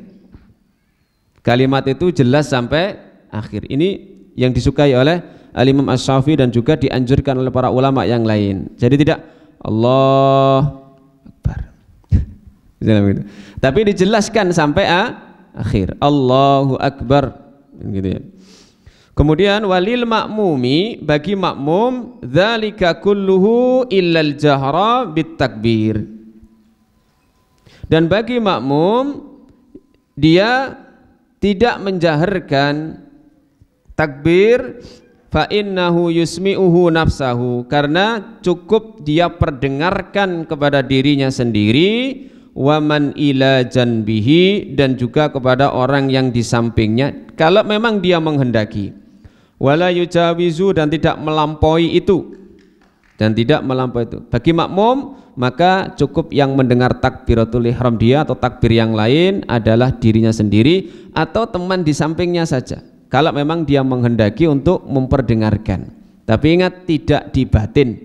Kalimat itu jelas sampai akhir. Ini yang disukai oleh Al-Imam Asy-Syafi'i dan juga dianjurkan oleh para ulama yang lain. Jadi tidak Allahu Akbar. Tapi dijelaskan sampai akhir. Allahu Akbar, gitu ya. Kemudian walil makmumi, bagi makmum, dzalika kulluhu illal jahra bit takbir. Dan bagi makmum, dia tidak menjaharkan takbir, fa innahu yusmi'uhu nafsahu, karena cukup dia perdengarkan kepada dirinya sendiri, waman ila janbihi, dan juga kepada orang yang di sampingnya kalau memang dia menghendaki. Wala yujawizu, dan tidak melampaui itu, bagi makmum maka cukup yang mendengar takbiratul ihram dia atau takbir yang lain adalah dirinya sendiri atau teman di sampingnya saja kalau memang dia menghendaki untuk memperdengarkan. Tapi ingat, tidak dibatin,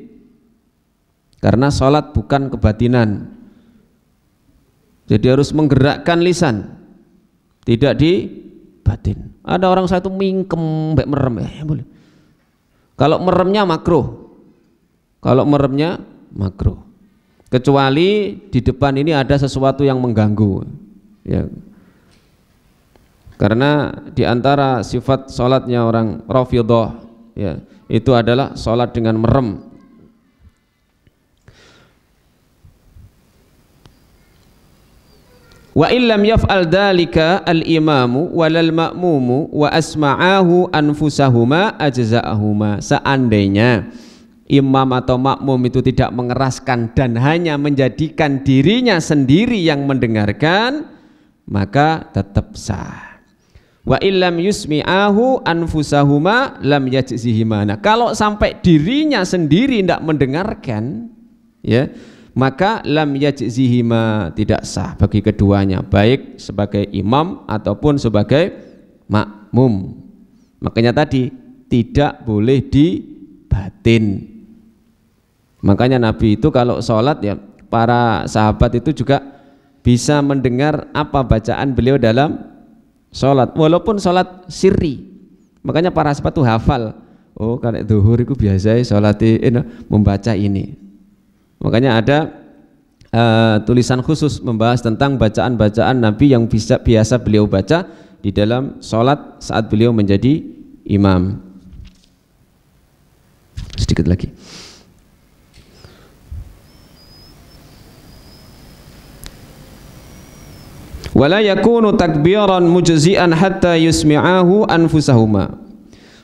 karena sholat bukan kebatinan. Jadi harus menggerakkan lisan, tidak dibatin. Ada orang satu mingkem mbek merem, boleh. Kalau meremnya makruh, kecuali di depan ini ada sesuatu yang mengganggu, ya. Karena di antara sifat sholatnya orang Rafidhah, ya, itu adalah sholat dengan merem. Wa illam yaf'al dzalika al-imamu walal ma'mumu wa asma'ahu anfusahuma ajza'ahuma. Seandainya imam atau makmum itu tidak mengeraskan dan hanya menjadikan dirinya sendiri yang mendengarkan, maka tetap sah. Wa illam yusmi'ahu anfusahuma lam yajzihima. Nah, kalau sampai dirinya sendiri tidak mendengarkan, ya, maka lam yajzihima, tidak sah bagi keduanya, baik sebagai imam ataupun sebagai makmum. Makanya tadi tidak boleh dibatin. Makanya Nabi itu kalau sholat, ya, para sahabat itu juga bisa mendengar apa bacaan beliau dalam sholat, walaupun sholat sirri. Makanya para sahabat itu hafal, oh kalau zuhur itu biasa sholat membaca ini. Makanya ada tulisan khusus membahas tentang bacaan-bacaan Nabi yang biasa beliau baca di dalam sholat saat beliau menjadi imam. Sedikit lagi. Wala yakunu takbiran mujzi'an hatta yusmi'ahu anfusahuma.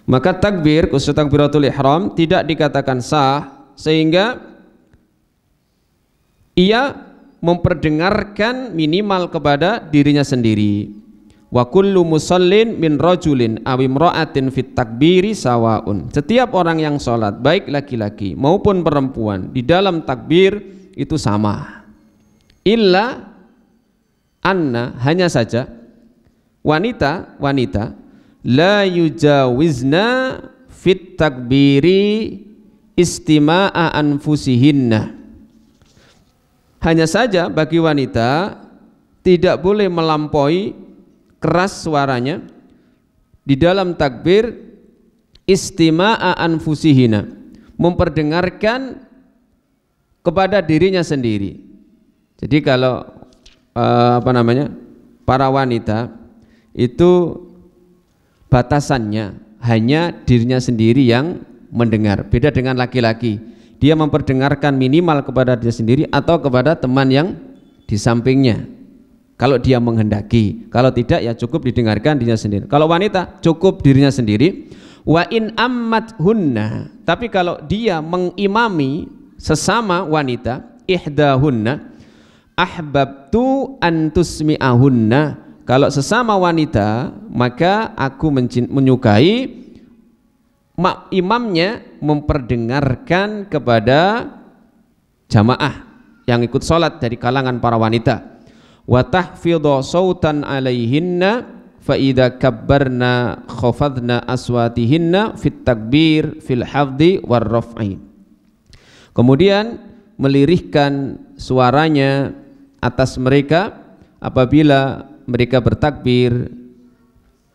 Maka takbir, khusus takbiratul ihram, tidak dikatakan sah sehingga ia memperdengarkan minimal kepada dirinya sendiri. Wa kullu musallin min rajulin aw imra'atin fit takbiri sawaun. Setiap orang yang sholat, baik laki-laki maupun perempuan, di dalam takbir itu sama. Illa anna, hanya saja wanita la yujawizna fit takbiri istima'a anfusihinna. Hanya saja bagi wanita tidak boleh melampaui keras suaranya di dalam takbir, istima'a anfusihina, memperdengarkan kepada dirinya sendiri. Jadi kalau para wanita itu batasannya hanya dirinya sendiri yang mendengar. Beda dengan laki-laki, dia memperdengarkan minimal kepada dia sendiri atau kepada teman yang di sampingnya kalau dia menghendaki. Kalau tidak ya cukup didengarkan dirinya sendiri. Kalau wanita cukup dirinya sendiri. Wa in ammat hunna, tapi kalau dia mengimami sesama wanita, ihdahunna ahbabtu an tusmi'ahunna, kalau sesama wanita maka aku menyukai imamnya memperdengarkan kepada jamaah yang ikut sholat dari kalangan para wanita. Wa tahfidhu sautan alaihinna fa idza kabbarna khafadna aswatihinna fit takbir fil hafdhi war raf'i. Kemudian melirihkan suaranya atas mereka apabila mereka bertakbir,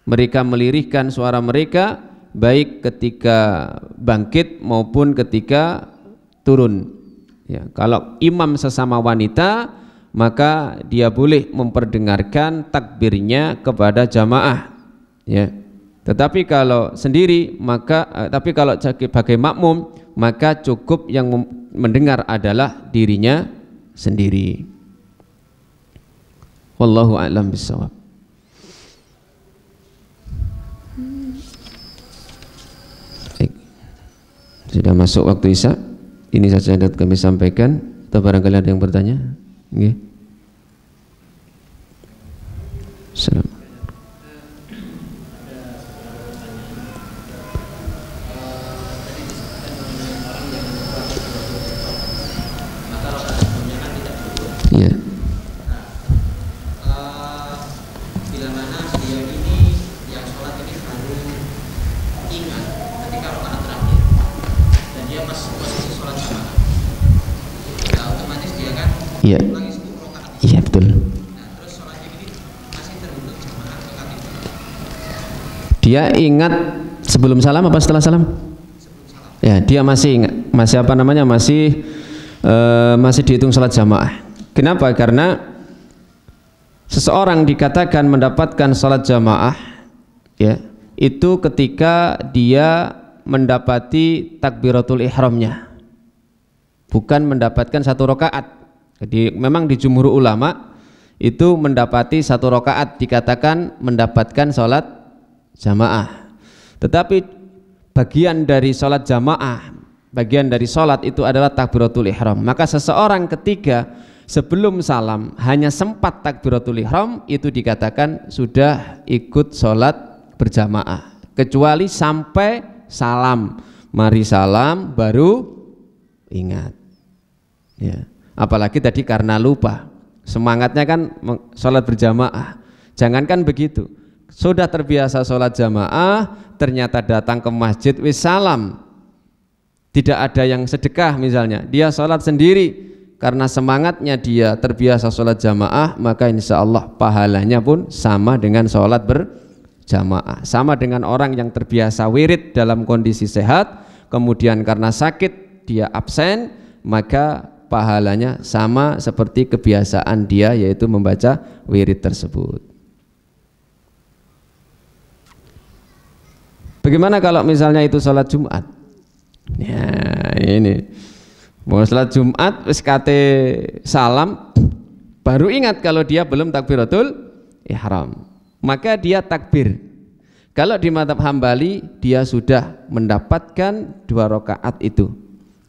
mereka melirihkan suara mereka baik ketika bangkit maupun ketika turun. Ya, kalau imam sesama wanita maka dia boleh memperdengarkan takbirnya kepada jamaah. Ya. Tetapi kalau sendiri tapi kalau sebagai makmum maka cukup yang mendengar adalah dirinya sendiri. Wallahu a'lam bishawab. Sudah masuk waktu Isya. Ini saja yang dapat kami sampaikan. Atau barangkali ada yang bertanya? Nggih. Salam. Iya. Bila mana dia ini yang sholat ini baru ingat ketika rakaat terakhir dan dia posisi sholat jamaah, nah otomatis dia kan ulangi 10 rakaat. Iya betul. Nah terus sholatnya ini masih terhitung jamaah atau tidak? Dia ingat sebelum salam apa setelah salam? Sebelum salam. Ya, dia masih ingat, masih dihitung salat jamaah. Kenapa? Karena seseorang dikatakan mendapatkan salat jamaah ya, itu ketika dia mendapati takbiratul ihramnya, bukan mendapatkan satu rakaat. Jadi memang di jumhur ulama itu mendapati satu rakaat dikatakan mendapatkan salat jamaah. Tetapi bagian dari salat jamaah, bagian dari salat itu adalah takbiratul ihram. Maka seseorang ketika sebelum salam hanya sempat takbiratul ihram itu dikatakan sudah ikut sholat berjamaah, kecuali sampai salam. Mari salam baru ingat ya. Apalagi tadi karena lupa, semangatnya kan sholat berjamaah. Jangankan begitu, sudah terbiasa sholat jamaah, ternyata datang ke masjid wis salam, tidak ada yang sedekah misalnya, dia sholat sendiri. Karena semangatnya dia terbiasa sholat jamaah, maka insya Allah pahalanya pun sama dengan sholat berjamaah. Sama dengan orang yang terbiasa wirid dalam kondisi sehat, kemudian karena sakit dia absen, maka pahalanya sama seperti kebiasaan dia, yaitu membaca wirid tersebut. Bagaimana kalau misalnya itu sholat Jumat? Ya ini mau sholat Jumat wis kate salam baru ingat kalau dia belum takbiratul ihram, maka dia takbir. Kalau di mazhab Hambali dia sudah mendapatkan 2 rakaat itu,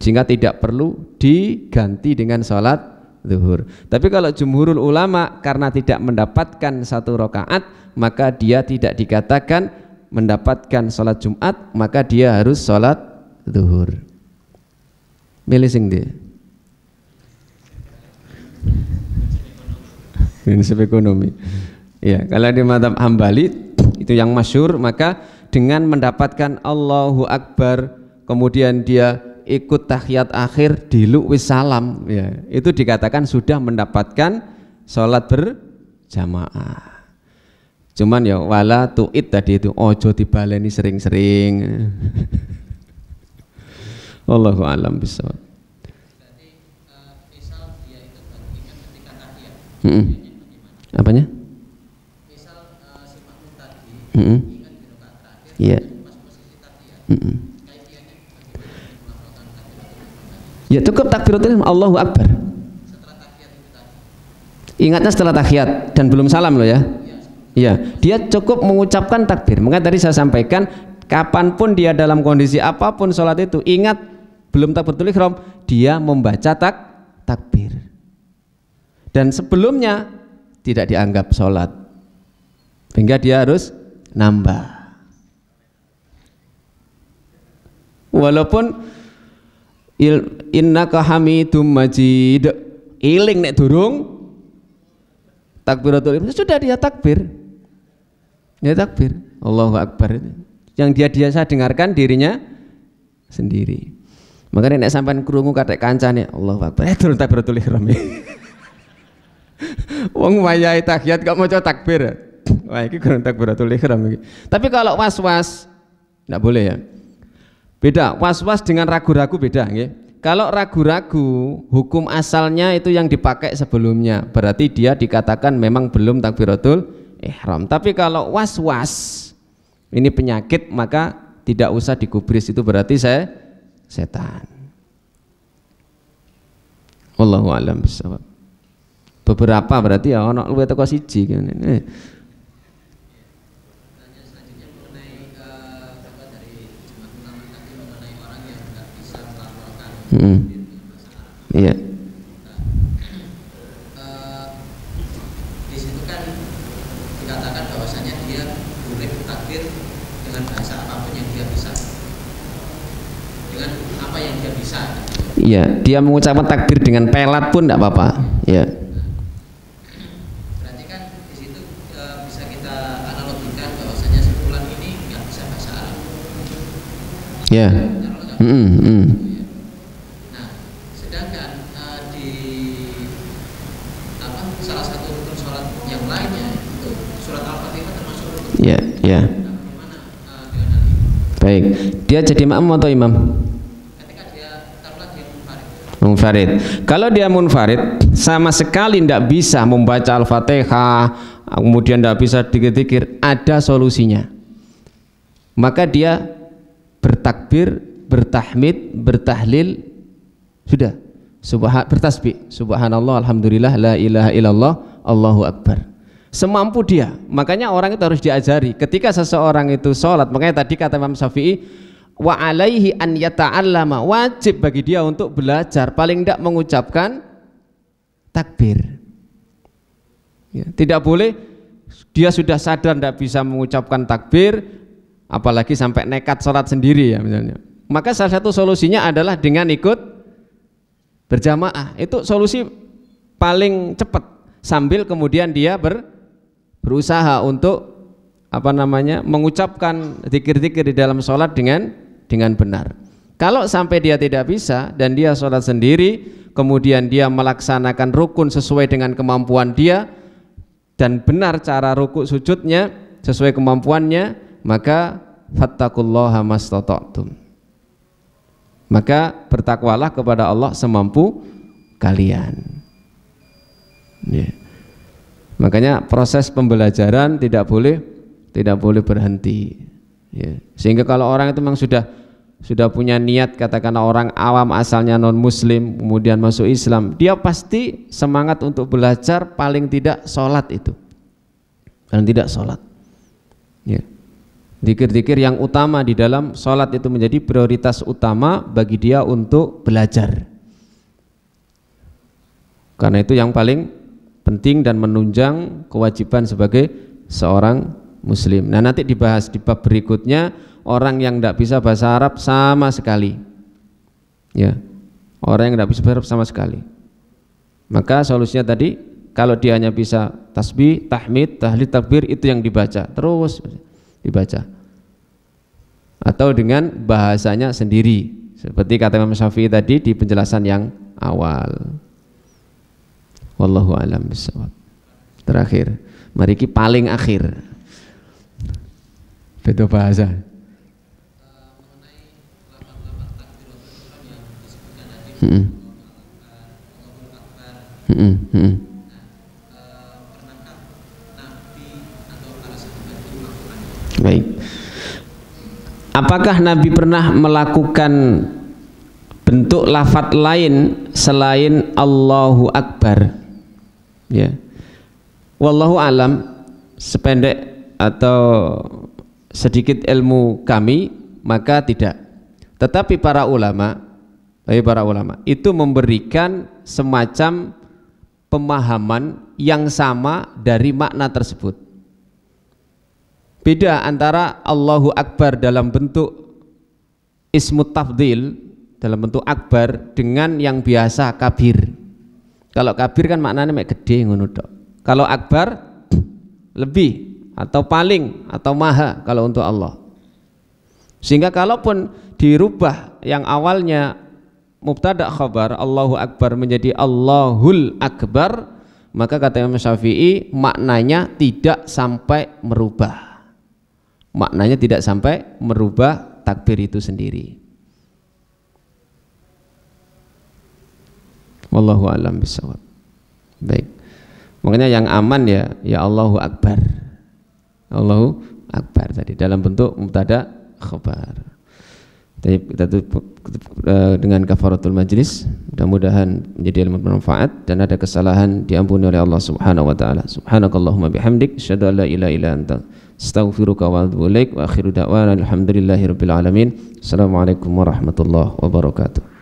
sehingga tidak perlu diganti dengan sholat zuhur. Tapi kalau jumhurul ulama karena tidak mendapatkan 1 rakaat, maka dia tidak dikatakan mendapatkan sholat Jumat, maka dia harus sholat zuhur. Milih sing dia prinsip ekonomi ya. Kalau di mazhab Hambali itu yang masyhur, maka dengan mendapatkan Allahu Akbar kemudian dia ikut tahiyat akhir diluk wis salam ya, itu dikatakan sudah mendapatkan sholat berjamaah. Cuman ya wala tu'id tadi itu ojo dibaleni sering-sering. Wallahu a'lam bishawab. Berarti misal dia itu baru ingat ketika tahiyat. Apanya? Misal si makmum tadi ingat di rakaat terakhir. Iya. Pas posisi tahiyat. Kaifiahnya bagaimana melakukan takbiratul ihram? Ya cukup takbiratul ihram Allahu Akbar. Setelah tahiyat itu tadi. Ingatnya setelah tahiyat dan belum salam loh ya. Iya, dia cukup mengucapkan takbir. Maka tadi saya sampaikan, kapanpun dia dalam kondisi apapun sholat itu, ingat belum takbiratul ihram, dia membaca takbir. Dan sebelumnya tidak dianggap sholat, sehingga dia harus nambah. Walaupun innaka hamidum majid, iling nek durung takbiratul ihram, sudah dia takbir. Ya takbir, Allahu Akbar. Yang dia biasa dengarkan dirinya sendiri. Makanya nek sampean krungu katek kancane Allahu Akbar, durung takbiratul ihram. Wong wayahe tahiyat kok maca takbir. Wah, iki kurang takbiratul ihram iki. Tapi kalau was-was enggak boleh ya. Beda, was-was dengan ragu-ragu beda nggih. Kalau ragu-ragu, hukum asalnya itu yang dipakai sebelumnya. Berarti dia dikatakan memang belum takbiratul ihram. Tapi kalau was-was ini penyakit, maka tidak usah digubris, itu berarti saya setan. Wallahu a'lam bishawab. Beberapa berarti ya ono luwih teko siji ngene. Tanya selanjutnya mengenai apa dari jemaah ulama tadi mengenai orang yang enggak bisa melaporkan bahasa Arab. Iya. Di situ kan dikatakan bahwasanya dia boleh takbir dengan bahasa apapun yang dia bisa, dengan apa yang dia bisa. Iya, dia mengucapkan takbir dengan pelat pun tidak apa-apa. Ya. Berarti kan di situ bisa kita analogikan bahwasanya si fulan ini nggak bisa bahasa Arab. Ya. Nah, sedangkan di apa salah satu rukun sholat yang lainnya itu surat Al-Fatihah termasuk rukun. Ya, ya. Bagaimana dengan hal ini? Baik. Dia jadi makmum atau imam? Ketika dia taruhlah dia munfarid. Munfarid. Kalau dia munfarid sama sekali tidak bisa membaca Al-Fatihah, kemudian tidak bisa dikir-dikir, ada solusinya. Maka dia bertakbir, bertahmid, bertahlil, sudah. Bertasbih, subhanallah, alhamdulillah, la ilaha illallah, Allahu Akbar. Semampu dia. Makanya orang itu harus diajari. Ketika seseorang itu sholat, makanya tadi kata Imam Syafi'i, wa alaihi an yata'allama, wajib bagi dia untuk belajar, paling tidak mengucapkan takbir. Ya, tidak boleh dia sudah sadar tidak bisa mengucapkan takbir, apalagi sampai nekat sholat sendiri ya misalnya. Maka salah satu solusinya adalah dengan ikut berjamaah. Itu solusi paling cepat, sambil kemudian dia berusaha untuk apa namanya mengucapkan zikir-zikir di dalam sholat dengan benar. Kalau sampai dia tidak bisa dan dia sholat sendiri, kemudian dia melaksanakan rukun sesuai dengan kemampuan dia dan benar cara rukuk sujudnya sesuai kemampuannya, maka fattaqullaha mastata'tum. Maka bertakwalah kepada Allah semampu kalian. Ya. Makanya proses pembelajaran tidak boleh berhenti. Ya. Sehingga kalau orang itu memang sudah punya niat, katakanlah orang awam asalnya non muslim kemudian masuk Islam, dia pasti semangat untuk belajar, paling tidak sholat itu, paling tidak sholat. Ya. Zikir-zikir yang utama di dalam sholat itu menjadi prioritas utama bagi dia untuk belajar. Karena itu yang paling penting dan menunjang kewajiban sebagai seorang muslim. Nah nanti dibahas di bab berikutnya orang yang tidak bisa bahasa Arab sama sekali. Ya, orang yang tidak bisa bahasa Arab sama sekali. Maka solusinya tadi, kalau dia hanya bisa tasbih, tahmid, tahlil, takbir, itu yang dibaca, terus dibaca. Atau dengan bahasanya sendiri, seperti kata Imam Syafi'i tadi di penjelasan yang awal. Wallahu a'lam bishawab. Terakhir, mari kita paling akhir. Beda bahasa. Mengenai lafaz-lafaz takbiratul ihram yang disebutkan tadi, Allahu Akbar. Pernahkah Nabi atau para sahabat itu melakukan? Baik. Apakah Nabi pernah melakukan bentuk lafaz lain selain Allahu Akbar? Ya. Wallahu alam, sependek atau sedikit ilmu kami, maka tidak. Tetapi para ulama itu memberikan semacam pemahaman yang sama dari makna tersebut. Beda antara Allahu Akbar dalam bentuk ismut tafdhil, dalam bentuk akbar, dengan yang biasa kabir. Kalau kabir kan maknanya mek gede ngono tok. Kalau akbar lebih atau paling atau maha kalau untuk Allah. Sehingga kalaupun dirubah yang awalnya mubtada khabar Allahu Akbar menjadi Allahul Akbar, maka kata Imam Syafi'i maknanya tidak sampai merubah. Maknanya tidak sampai merubah takbir itu sendiri. Wallahu a'lam bishawab. Baik. Makanya yang aman ya Allahu Akbar. Allahu Akbar tadi dalam bentuk mubtada khabar. Kita tutup dengan kafaratul majlis. Mudah-mudahan menjadi ilmu bermanfaat dan ada kesalahan diampuni oleh Allah Subhanahu wa taala. Subhanakallahumma bihamdik asyhadu an la ilaha illa anta astaghfiruka wa atubu ilaik wa akhiru da'wana alhamdulillahirabbil alamin. Assalamualaikum warahmatullahi wabarakatuh.